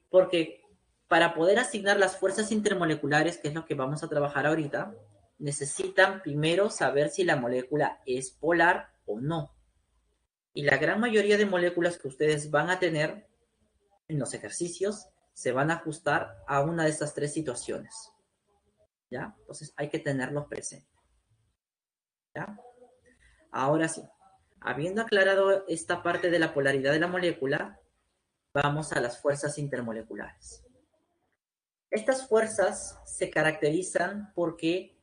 porque para poder asignar las fuerzas intermoleculares, que es lo que vamos a trabajar ahorita, necesitan primero saber si la molécula es polar o no. Y la gran mayoría de moléculas que ustedes van a tener en los ejercicios se van a ajustar a una de estas tres situaciones. ¿Ya? Entonces hay que tenerlos presentes. ¿Ya? Ahora sí, habiendo aclarado esta parte de la polaridad de la molécula, vamos a las fuerzas intermoleculares. Estas fuerzas se caracterizan porque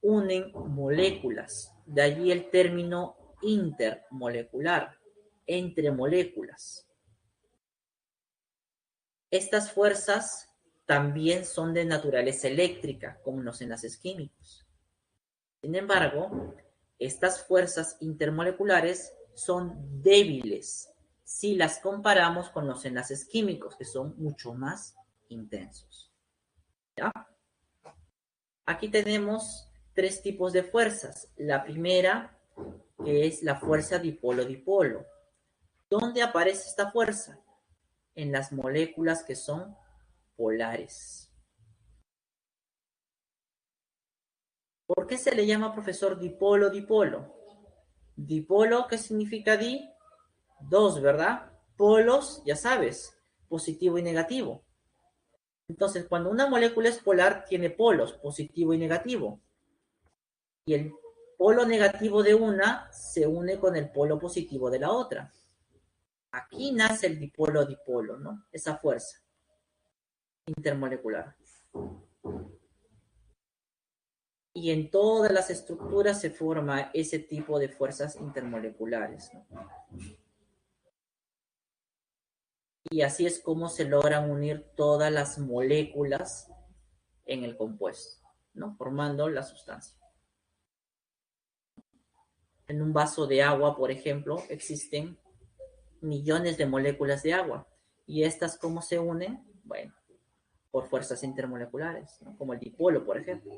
unen moléculas, de allí el término intermolecular, entre moléculas. Estas fuerzas también son de naturaleza eléctrica, como en los enlaces químicos. Sin embargo, estas fuerzas intermoleculares son débiles si las comparamos con los enlaces químicos, que son mucho más intensos. ¿Ya? Aquí tenemos tres tipos de fuerzas. La primera, que es la fuerza dipolo-dipolo. ¿Dónde aparece esta fuerza? En las moléculas que son polares. ¿Por qué se le llama, profesor, dipolo-dipolo? Dipolo, ¿qué significa di? Dos, ¿verdad? Polos, ya sabes, positivo y negativo. Entonces, cuando una molécula es polar, tiene polos, positivo y negativo. Y el polo negativo de una se une con el polo positivo de la otra. Aquí nace el dipolo-dipolo, ¿no? Esa fuerza intermolecular. Y en todas las estructuras se forma ese tipo de fuerzas intermoleculares, ¿no? Y así es como se logran unir todas las moléculas en el compuesto, ¿no? Formando la sustancia. En un vaso de agua, por ejemplo, existen millones de moléculas de agua. ¿Y estas cómo se unen? Bueno, por fuerzas intermoleculares, ¿no? Como el dipolo, por ejemplo.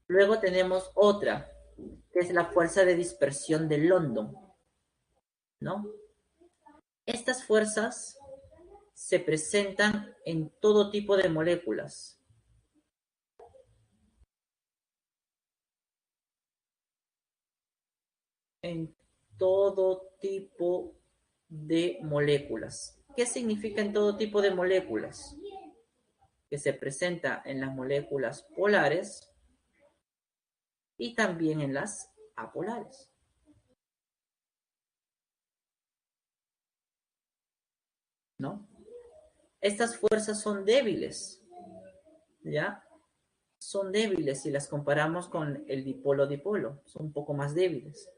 Luego tenemos otra, que es la fuerza de dispersión de London, ¿no? Estas fuerzas se presentan en todo tipo de moléculas. En todo tipo de moléculas. ¿Qué significa en todo tipo de moléculas? Que se presenta en las moléculas polares y también en las apolares. ¿No? Estas fuerzas son débiles, ¿ya? Son débiles si las comparamos con el dipolo-dipolo, son un poco más débiles.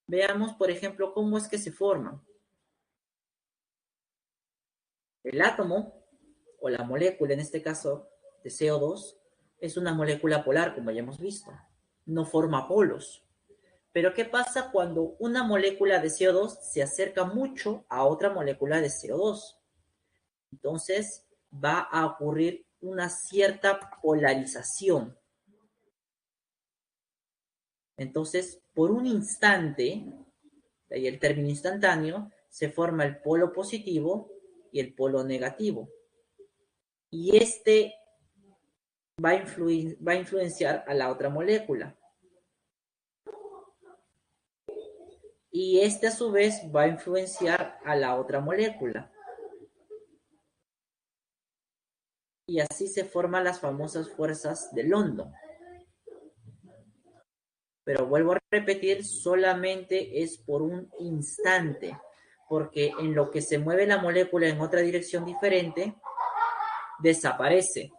Veamos, por ejemplo, cómo es que se forman. El átomo, o la molécula en este caso de CO2, es una molécula polar, como ya hemos visto. No forma polos. Pero ¿qué pasa cuando una molécula de CO2 se acerca mucho a otra molécula de CO2? Entonces va a ocurrir una cierta polarización. Entonces, por un instante, de ahí el término instantáneo, se forma el polo positivo y el polo negativo. Y este va a influenciar a la otra molécula. Y este a su vez va a influenciar a la otra molécula. Y así se forman las famosas fuerzas de London. Pero vuelvo a repetir, solamente es por un instante, porque en lo que se mueve la molécula en otra dirección diferente, desaparece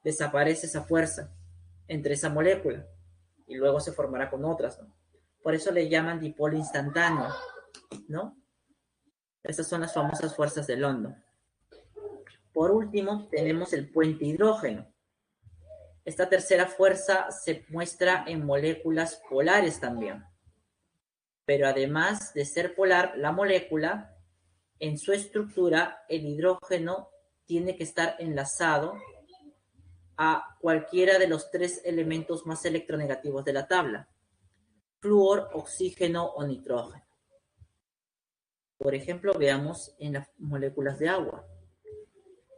esa fuerza entre esa molécula y luego se formará con otras, ¿no? Por eso le llaman dipolo instantáneo, ¿no? Esas son las famosas fuerzas de London. Por último, tenemos el puente hidrógeno. Esta tercera fuerza se muestra en moléculas polares también. Pero además de ser polar, la molécula, en su estructura, el hidrógeno tiene que estar enlazado a cualquiera de los tres elementos más electronegativos de la tabla: flúor, oxígeno o nitrógeno. Por ejemplo, veamos en las moléculas de agua.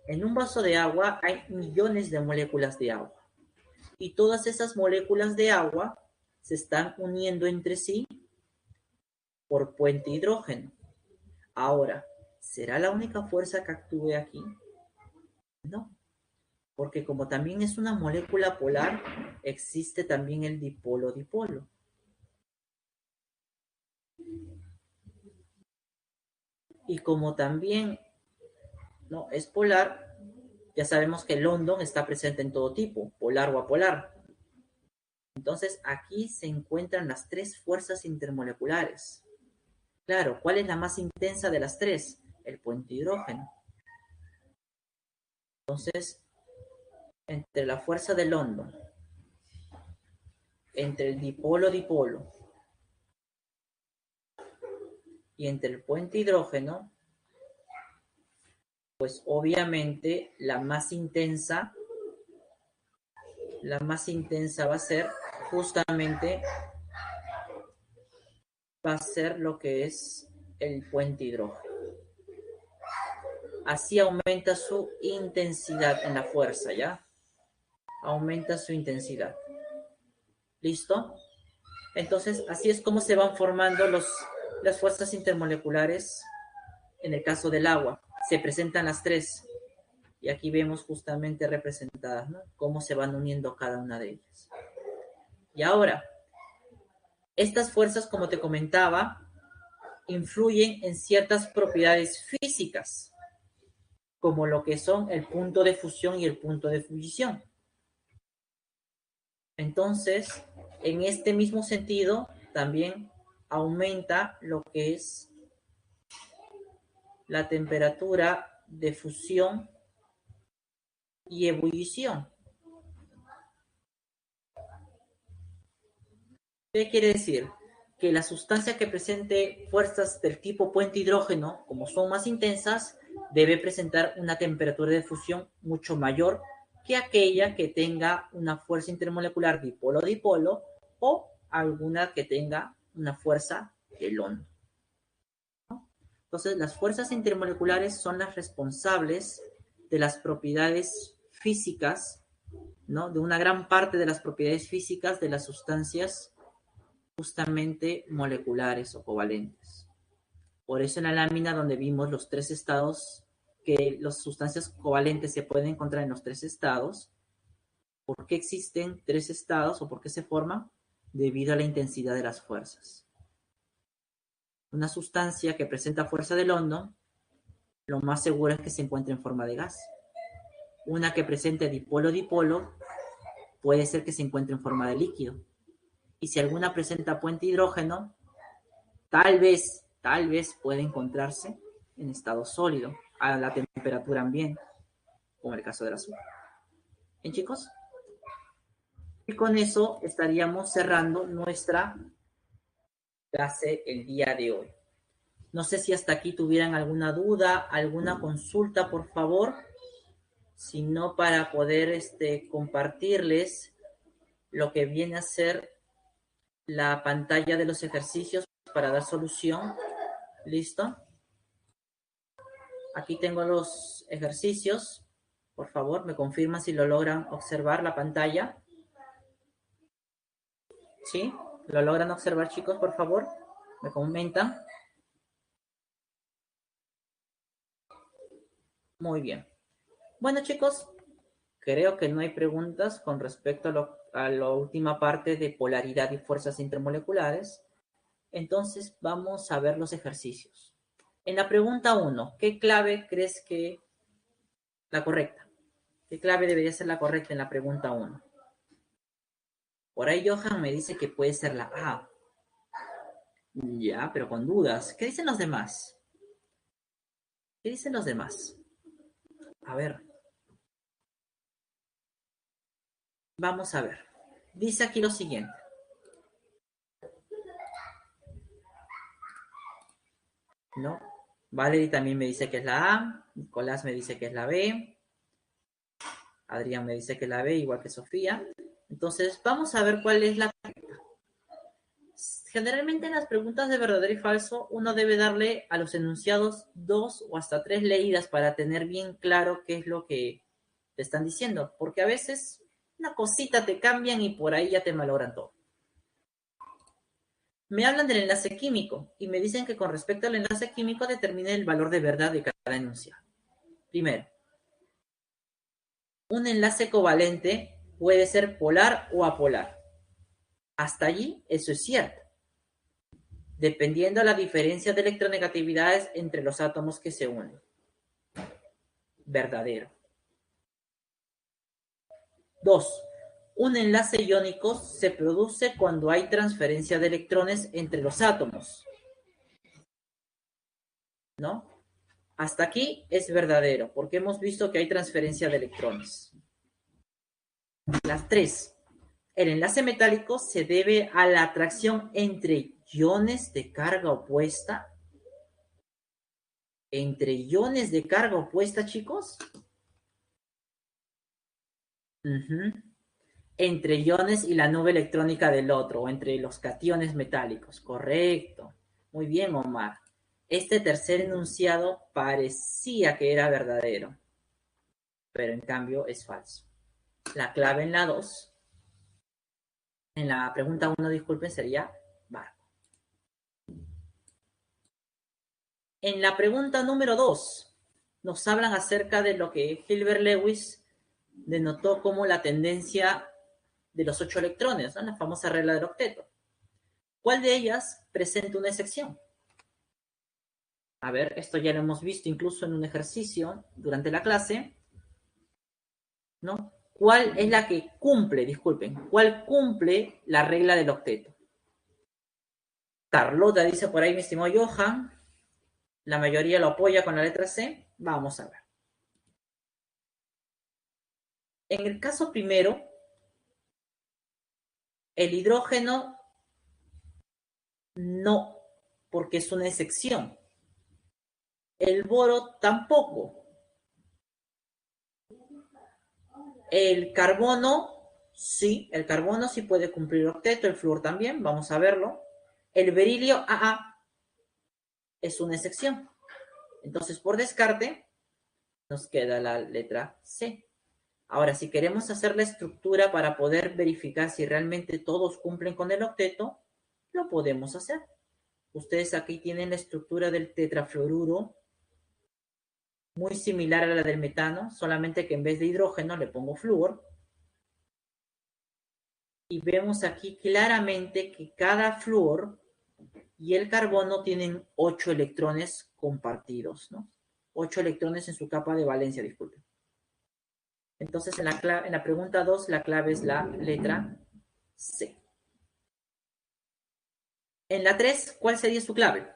En un vaso de agua hay millones de moléculas de agua. Y todas esas moléculas de agua se están uniendo entre sí por puente hidrógeno. Ahora, ¿será la única fuerza que actúe aquí? No, porque como también es una molécula polar, existe también el dipolo-dipolo. Y como también no es polar, ya sabemos que el London está presente en todo tipo, polar o apolar. Entonces, aquí se encuentran las tres fuerzas intermoleculares. Claro, ¿cuál es la más intensa de las tres? El puente hidrógeno. Entonces, entre la fuerza de London, entre el dipolo-dipolo y entre el puente hidrógeno, pues obviamente la más intensa va a ser justamente, va a ser lo que es el puente hidrógeno. Así aumenta su intensidad en la fuerza, ¿ya? Aumenta su intensidad. ¿Listo? Entonces, así es como se van formando las fuerzas intermoleculares en el caso del agua. Se presentan las tres. Y aquí vemos justamente representadas, ¿no? Cómo se van uniendo cada una de ellas. Y ahora, estas fuerzas, como te comentaba, influyen en ciertas propiedades físicas, como lo que son el punto de fusión y el punto de ebullición. Entonces, en este mismo sentido, también aumenta lo que es la temperatura de fusión y ebullición. ¿Qué quiere decir? Que la sustancia que presente fuerzas del tipo puente hidrógeno, como son más intensas, debe presentar una temperatura de fusión mucho mayor que aquella que tenga una fuerza intermolecular dipolo-dipolo o alguna que tenga una fuerza de London. Entonces, las fuerzas intermoleculares son las responsables de las propiedades físicas, ¿no? De una gran parte de las propiedades físicas de las sustancias justamente moleculares o covalentes. Por eso en la lámina donde vimos los tres estados, que las sustancias covalentes se pueden encontrar en los tres estados. ¿Por qué existen tres estados o por qué se forman? Debido a la intensidad de las fuerzas. Una sustancia que presenta fuerza de London, lo más seguro es que se encuentre en forma de gas. Una que presente dipolo-dipolo, puede ser que se encuentre en forma de líquido. Y si alguna presenta puente hidrógeno, tal vez puede encontrarse en estado sólido, a la temperatura ambiente, como el caso del azúcar. ¿Bien, chicos? Y con eso estaríamos cerrando nuestra clase el día de hoy. No sé si hasta aquí tuvieran alguna duda, alguna consulta, por favor. Si no, para poder compartirles lo que viene a ser la pantalla de los ejercicios para dar solución. ¿Listo? Aquí tengo los ejercicios. Por favor, me confirman si lo logran observar la pantalla. ¿Sí? ¿Lo logran observar, chicos, por favor? Me comentan. Muy bien. Bueno, chicos, creo que no hay preguntas con respecto a la última parte de polaridad y fuerzas intermoleculares. Entonces, vamos a ver los ejercicios. En la pregunta 1, ¿qué clave crees que la correcta? ¿Qué clave debería ser la correcta en la pregunta 1? Por ahí Johan me dice que puede ser la A. Ya, pero con dudas. ¿Qué dicen los demás? ¿Qué dicen los demás? A ver. Vamos a ver. Dice aquí lo siguiente. ¿No? Valerie también me dice que es la A. Nicolás me dice que es la B. Adrián me dice que es la B, igual que Sofía. Entonces, vamos a ver cuál es la correcta. Generalmente en las preguntas de verdadero y falso, uno debe darle a los enunciados 2 o hasta 3 leídas para tener bien claro qué es lo que te están diciendo. Porque a veces una cosita te cambian y por ahí ya te malogran todo. Me hablan del enlace químico y me dicen que con respecto al enlace químico determine el valor de verdad de cada enunciado. Primero, un enlace covalente puede ser polar o apolar. Hasta allí, eso es cierto, dependiendo de la diferencia de electronegatividades entre los átomos que se unen. Verdadero. 2. Un enlace iónico se produce cuando hay transferencia de electrones entre los átomos, ¿no? Hasta aquí es verdadero, porque hemos visto que hay transferencia de electrones. Las 3. El enlace metálico se debe a la atracción entre iones de carga opuesta. ¿Entre iones de carga opuesta, chicos? Entre iones y la nube electrónica del otro, o entre los cationes metálicos. Correcto. Muy bien, Omar. Este tercer enunciado parecía que era verdadero, pero en cambio es falso. La clave en la 2, en la pregunta 1, disculpen, sería barco. En la pregunta número 2, nos hablan acerca de lo que Hilbert Lewis denotó como la tendencia de los 8 electrones, ¿no? La famosa regla del octeto. ¿Cuál de ellas presenta una excepción? A ver, esto ya lo hemos visto incluso en un ejercicio durante la clase, ¿no? ¿Cuál es la que cumple, disculpen, cuál cumple la regla del octeto? Carlota dice por ahí, mi estimado Johan, la mayoría lo apoya con la letra C. Vamos a ver. En el caso primero, el hidrógeno no, porque es una excepción. El boro tampoco. El carbono sí puede cumplir octeto, el flúor también, vamos a verlo. El berilio AA es una excepción. Entonces, por descarte, nos queda la letra C. Ahora, si queremos hacer la estructura para poder verificar si realmente todos cumplen con el octeto, lo podemos hacer. Ustedes aquí tienen la estructura del tetrafluoruro, muy similar a la del metano, solamente que en vez de hidrógeno le pongo flúor. Y vemos aquí claramente que cada flúor y el carbono tienen 8 electrones compartidos, ¿no? 8 electrones en su capa de valencia, disculpen. Entonces, en la pregunta 2, la clave es la letra C. En la 3, ¿cuál sería su clave?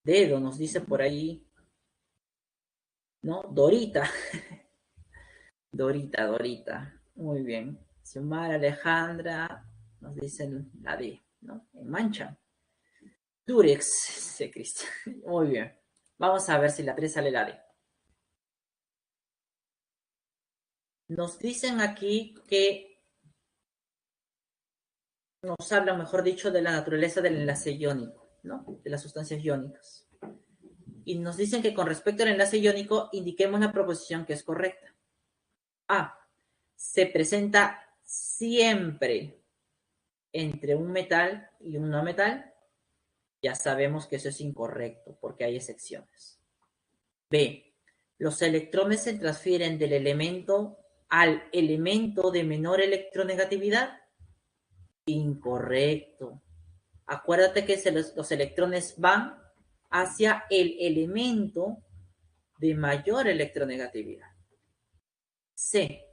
Dedo, nos dice por ahí, ¿no? Dorita. Dorita. Muy bien. Xiomara, Alejandra, nos dicen la D, ¿no? En mancha. Durex, dice Cristian. Muy bien. Vamos a ver si la 3 sale la D. Nos dicen aquí que nos hablan, mejor dicho, de la naturaleza del enlace iónico, ¿no? De las sustancias iónicas. Y nos dicen que con respecto al enlace iónico, indiquemos la proposición que es correcta. A. Se presenta siempre entre un metal y un no metal. Ya sabemos que eso es incorrecto, porque hay excepciones. B. Los electrones se transfieren del elemento al elemento de menor electronegatividad. Incorrecto. Acuérdate que los electrones van hacia el elemento de mayor electronegatividad. C.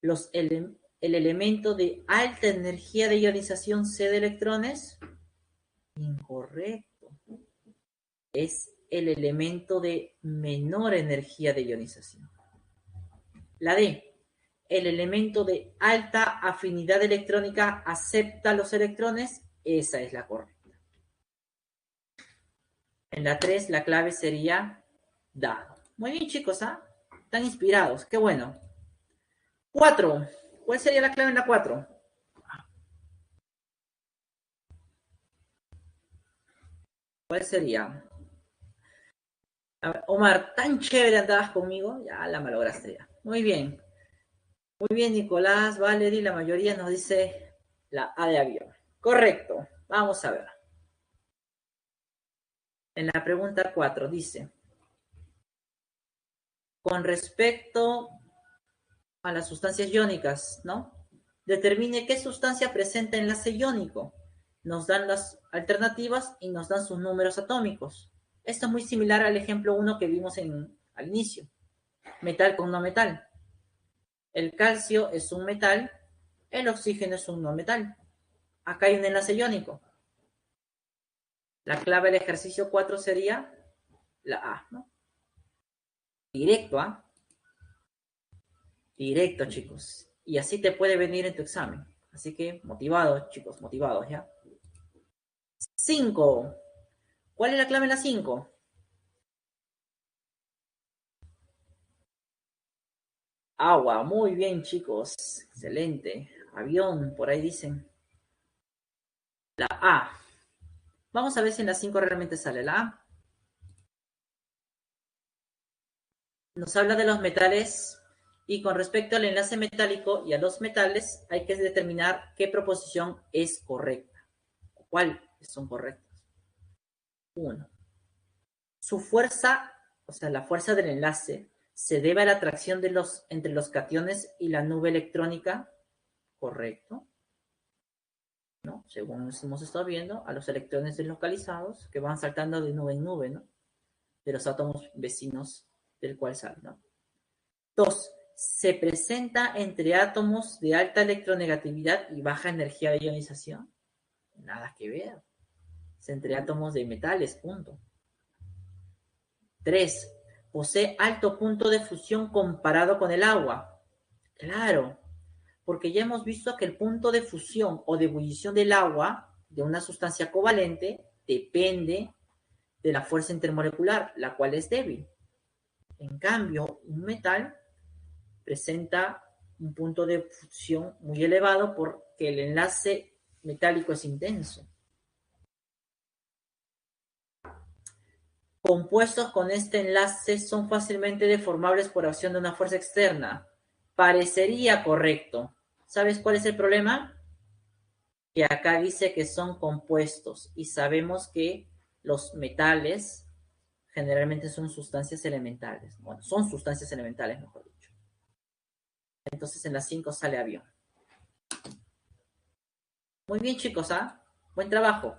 El elemento de alta energía de ionización C de electrones. Incorrecto. Es el elemento de menor energía de ionización. La D. El elemento de alta afinidad electrónica acepta los electrones. Esa es la correcta. En la 3, la clave sería dado. Muy bien, chicos, ¿ah? Están inspirados, qué bueno. 4. ¿Cuál sería la clave en la 4? ¿Cuál sería? A ver, Omar, tan chévere andabas conmigo, ya la malograste ya. Muy bien, Nicolás, Valerie, la mayoría nos dice la A de avión. Correcto. Vamos a ver. En la pregunta 4 dice, con respecto a las sustancias iónicas, ¿no? Determine qué sustancia presenta enlace iónico. Nos dan las alternativas y nos dan sus números atómicos. Esto es muy similar al ejemplo 1 que vimos al inicio. Metal con no metal. El calcio es un metal, el oxígeno es un no metal. Acá hay un enlace iónico. La clave del ejercicio 4 sería la A, ¿no? Directo, ¿ah? Directo, chicos. Y así te puede venir en tu examen. Así que motivados, chicos, motivados, ¿ya? 5. ¿Cuál es la clave en la 5? Agua. Muy bien, chicos. Excelente. Avión, por ahí dicen. La A. Vamos a ver si en la 5 realmente sale la A. Nos habla de los metales y con respecto al enlace metálico y a los metales hay que determinar qué proposición es correcta. ¿Cuáles son correctas? 1. Su fuerza, o sea, la fuerza del enlace, se debe a la atracción entre los cationes y la nube electrónica, correcto, ¿no? Según hemos estado viendo, a los electrones deslocalizados que van saltando de nube en nube, ¿no? De los átomos vecinos del cual salen, ¿no? 2. Se presenta entre átomos de alta electronegatividad y baja energía de ionización. Nada que ver. Es entre átomos de metales, punto. 3. Posee alto punto de fusión comparado con el agua. Claro, porque ya hemos visto que el punto de fusión o de ebullición del agua, de una sustancia covalente, depende de la fuerza intermolecular, la cual es débil. En cambio, un metal presenta un punto de fusión muy elevado porque el enlace metálico es intenso. Compuestos con este enlace son fácilmente deformables por acción de una fuerza externa. Parecería correcto. ¿Sabes cuál es el problema? Que acá dice que son compuestos y sabemos que los metales generalmente son sustancias elementales. Bueno, son sustancias elementales, mejor dicho. Entonces en las 5 sale avión. Muy bien, chicos, ¿ah? Buen trabajo.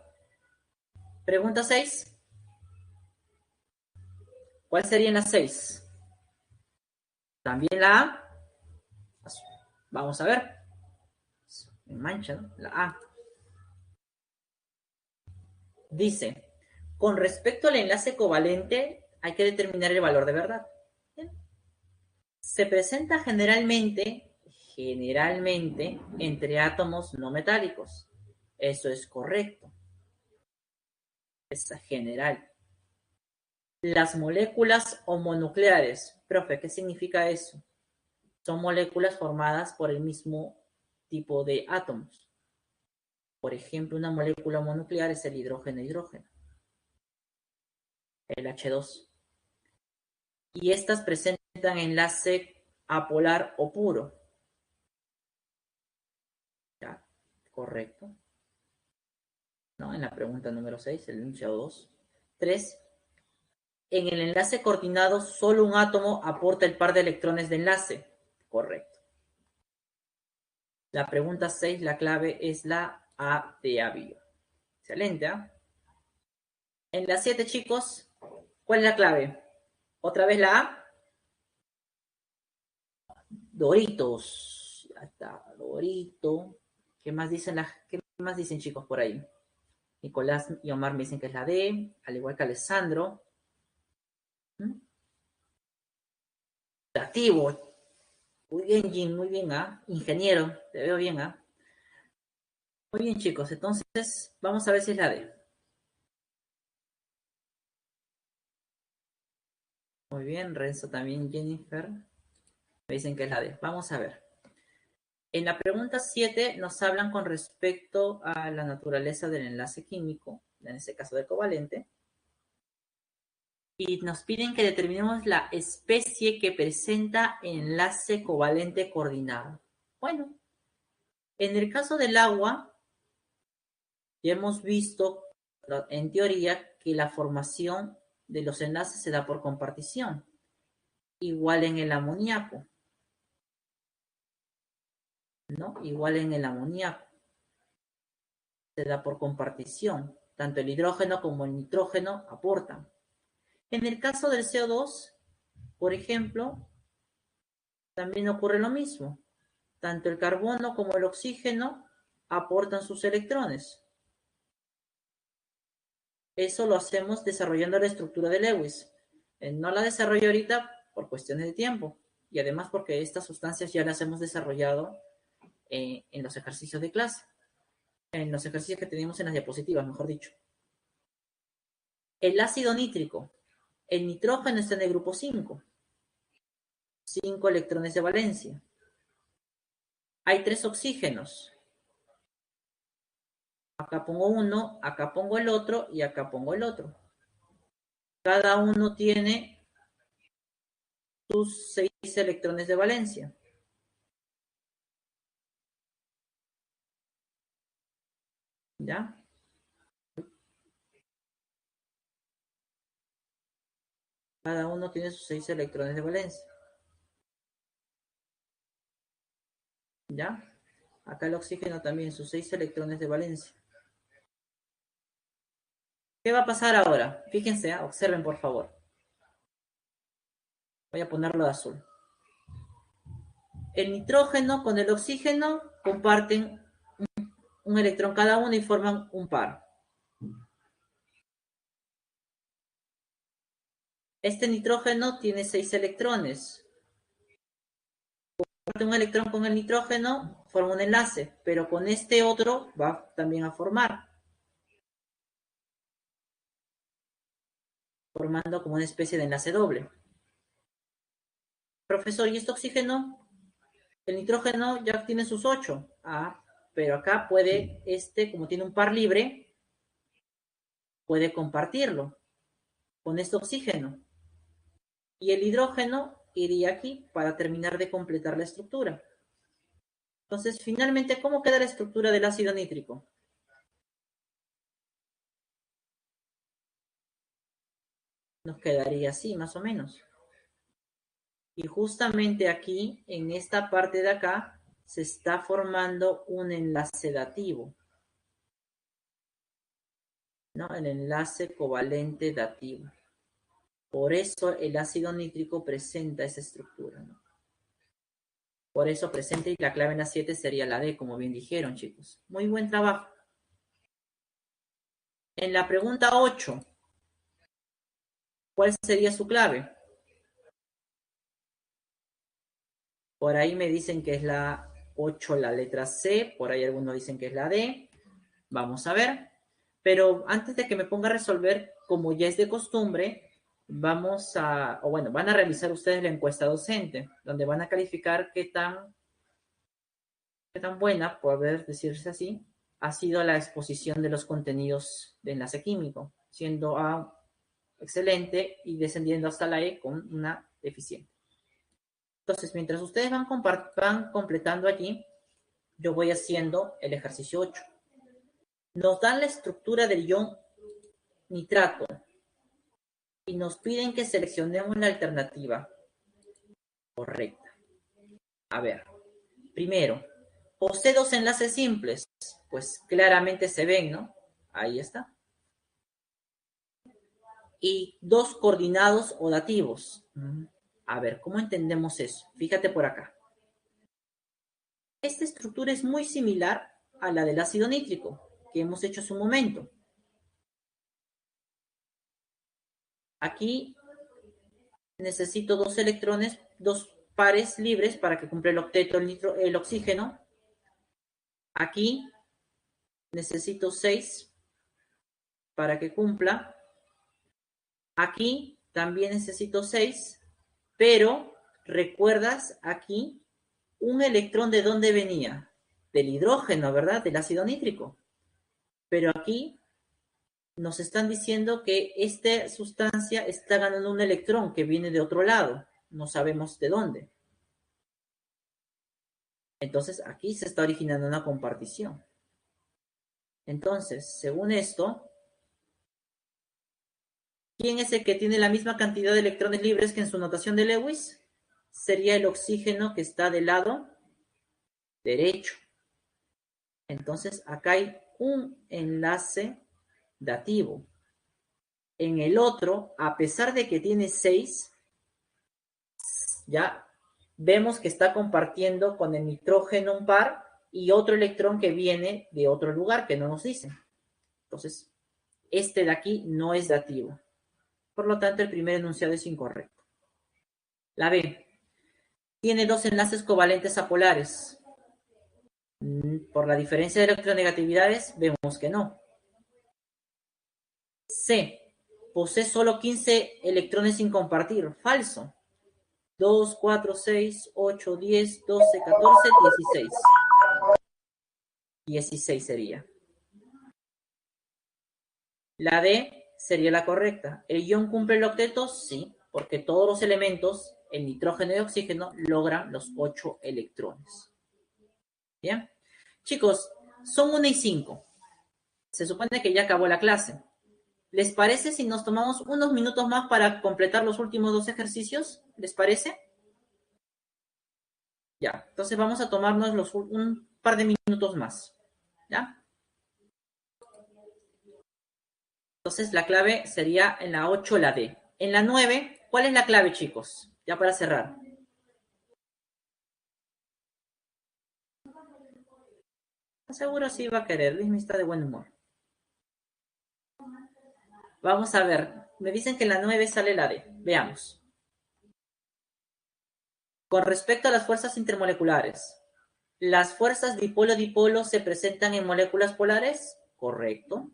Pregunta 6. ¿Cuál sería en la 6? También la A. Vamos a ver. En mancha, ¿no? La A. Dice, con respecto al enlace covalente, hay que determinar el valor de verdad. ¿Bien? Se presenta generalmente, entre átomos no metálicos. Eso es correcto. Es general. Las moléculas homonucleares. Profe, ¿qué significa eso? Son moléculas formadas por el mismo tipo de átomos. Por ejemplo, una molécula mononuclear es el hidrógeno-hidrógeno, el H2. Y estas presentan enlace apolar o puro. ¿Ya? Correcto. ¿No? En la pregunta número 6, el HO2. 3. En el enlace coordinado, solo un átomo aporta el par de electrones de enlace. Correcto. La pregunta 6, la clave es la A de avión. Excelente, ¿eh? En la 7, chicos, ¿cuál es la clave? ¿Otra vez la A? Doritos. Ya está, Dorito. ¿Qué más dicen chicos por ahí? Nicolás y Omar me dicen que es la D, al igual que Alessandro. Creativo. Muy bien, Jim, muy bien, ¿ah? Ingeniero, te veo bien, ¿ah? Muy bien, chicos, entonces vamos a ver si es la D. Muy bien, Renzo también, Jennifer. Me dicen que es la D. Vamos a ver. En la pregunta 7 nos hablan con respecto a la naturaleza del enlace químico, en este caso del covalente, y nos piden que determinemos la especie que presenta enlace covalente coordinado. Bueno, en el caso del agua, Ya hemos visto, en teoría, que la formación de los enlaces se da por compartición. Igual en el amoníaco, ¿no? Igual en el amoníaco. Se da por compartición. Tanto el hidrógeno como el nitrógeno aportan. En el caso del CO2, por ejemplo, también ocurre lo mismo. Tanto el carbono como el oxígeno aportan sus electrones. Eso lo hacemos desarrollando la estructura de Lewis. No la desarrollo ahorita por cuestiones de tiempo y además porque estas sustancias ya las hemos desarrollado en los ejercicios de clase, en los ejercicios que tenemos en las diapositivas, mejor dicho. El ácido nítrico. El nitrógeno está en el grupo 5. 5 electrones de valencia. Hay 3 oxígenos. Acá pongo uno, acá pongo el otro y acá pongo el otro. Cada uno tiene sus 6 electrones de valencia. ¿Ya? Cada uno tiene sus 6 electrones de valencia. ¿Ya? Acá el oxígeno también, sus 6 electrones de valencia. ¿Qué va a pasar ahora? Fíjense, observen por favor. Voy a ponerlo de azul. El nitrógeno con el oxígeno comparten un electrón cada uno y forman un par. Este nitrógeno tiene 6 electrones. Comparte un electrón con el nitrógeno, forma un enlace, pero con este otro va también a formar, formando como una especie de enlace doble. Profesor, ¿y este oxígeno? El nitrógeno ya tiene sus 8. Pero acá puede, como tiene un par libre, puede compartirlo con este oxígeno. Y el hidrógeno iría aquí para terminar de completar la estructura. Entonces, finalmente, ¿cómo queda la estructura del ácido nítrico? Nos quedaría así, más o menos. Y justamente aquí, en esta parte de acá, se está formando un enlace dativo, ¿no? El enlace covalente dativo. Por eso el ácido nítrico presenta esa estructura, ¿no? Por eso presenta y la clave en la 7 sería la D, como bien dijeron, chicos. Muy buen trabajo. En la pregunta 8, ¿cuál sería su clave? Por ahí me dicen que es la 8, la letra C, por ahí algunos dicen que es la D. Vamos a ver. Pero antes de que me ponga a resolver, como ya es de costumbre, van a realizar ustedes la encuesta docente, donde van a calificar qué tan buena, por decirse así, ha sido la exposición de los contenidos de enlace químico, siendo A excelente y descendiendo hasta la E con una deficiente. Entonces, mientras ustedes van completando allí, yo voy haciendo el ejercicio 8. Nos dan la estructura del ion nitrato y nos piden que seleccionemos la alternativa correcta. A ver, primero, posee 2 enlaces simples, pues claramente se ven, ¿no? Ahí está. Y 2 coordinados o dativos. A ver, ¿cómo entendemos eso? Fíjate por acá. Esta estructura es muy similar a la del ácido nítrico que hemos hecho hace un momento. Aquí necesito 2 electrones, 2 pares libres para que cumpla el octeto el oxígeno. Aquí necesito 6 para que cumpla. Aquí también necesito 6, pero ¿recuerdas aquí un electrón de dónde venía? Del hidrógeno, ¿verdad? Del ácido nítrico. Pero aquí nos están diciendo que esta sustancia está ganando un electrón que viene de otro lado. No sabemos de dónde. Entonces aquí se está originando una compartición. Entonces, según esto, ¿quién es el que tiene la misma cantidad de electrones libres que en su notación de Lewis? Sería el oxígeno que está del lado derecho. Entonces, acá hay un enlace dativo. En el otro, a pesar de que tiene 6, ya vemos que está compartiendo con el nitrógeno un par y otro electrón que viene de otro lugar que no nos dicen. Entonces, este de aquí no es dativo. Por lo tanto, el primer enunciado es incorrecto. La B. Tiene 2 enlaces covalentes apolares. Por la diferencia de electronegatividades, vemos que no. C. Posee solo 15 electrones sin compartir. Falso. 2, 4, 6, 8, 10, 12, 14, 16. 16 sería. La D sería la correcta. ¿El ion cumple el octeto? Sí, porque todos los elementos, el nitrógeno y el oxígeno, logran los 8 electrones. ¿Bien? Chicos, son 1:05. Se supone que ya acabó la clase. ¿Les parece si nos tomamos unos minutos más para completar los últimos 2 ejercicios? ¿Les parece? Ya, entonces vamos a tomarnos un par de minutos más. ¿Ya? Entonces la clave sería en la 8 la D. En la 9, ¿cuál es la clave, chicos? Ya para cerrar. Seguro sí va a querer. Luis está de buen humor. Vamos a ver. Me dicen que en la 9 sale la D. Veamos. Con respecto a las fuerzas intermoleculares, ¿las fuerzas dipolo-dipolo se presentan en moléculas polares? Correcto.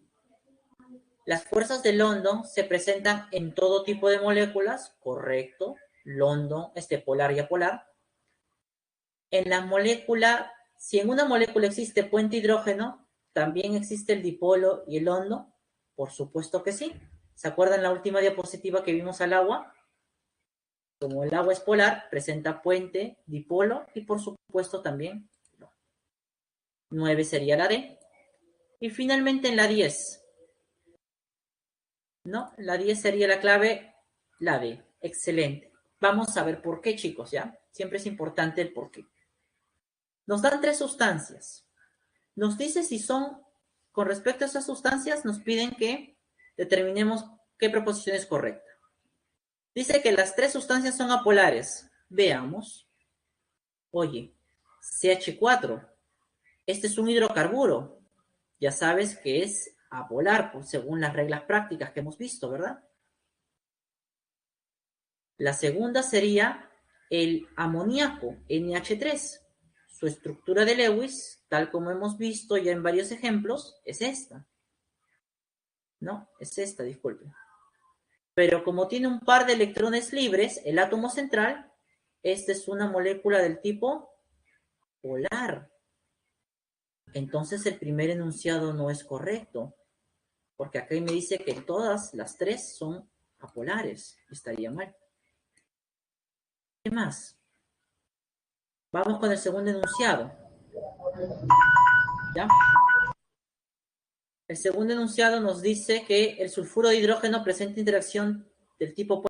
¿Las fuerzas de London se presentan en todo tipo de moléculas? Correcto. London, polar y apolar. En la molécula, si en una molécula existe puente hidrógeno, ¿también existe el dipolo y el hondo? Por supuesto que sí. ¿Se acuerdan la última diapositiva que vimos al agua? Como el agua es polar, presenta puente, dipolo y por supuesto también 9 sería la D. Y finalmente en la 10. ¿No? La 10 sería la clave, la D. Excelente. Vamos a ver por qué, chicos, ¿ya? Siempre es importante el por qué. Nos dan 3 sustancias. Nos dice si son, con respecto a esas sustancias, nos piden que determinemos qué proposición es correcta. Dice que las 3 sustancias son apolares. Veamos. Oye, CH4. Este es un hidrocarburo. Ya sabes que es apolar, pues, según las reglas prácticas que hemos visto, ¿verdad? La segunda sería el amoníaco, NH3. Su estructura de Lewis, tal como hemos visto ya en varios ejemplos, es esta. No, es esta, disculpen. Pero como tiene un par de electrones libres, el átomo central, esta es una molécula del tipo polar. Entonces el primer enunciado no es correcto, porque acá me dice que todas las 3 son apolares. Estaría mal. ¿Qué más? Vamos con el segundo enunciado. ¿Ya? El segundo enunciado nos dice que el sulfuro de hidrógeno presenta interacción del tipo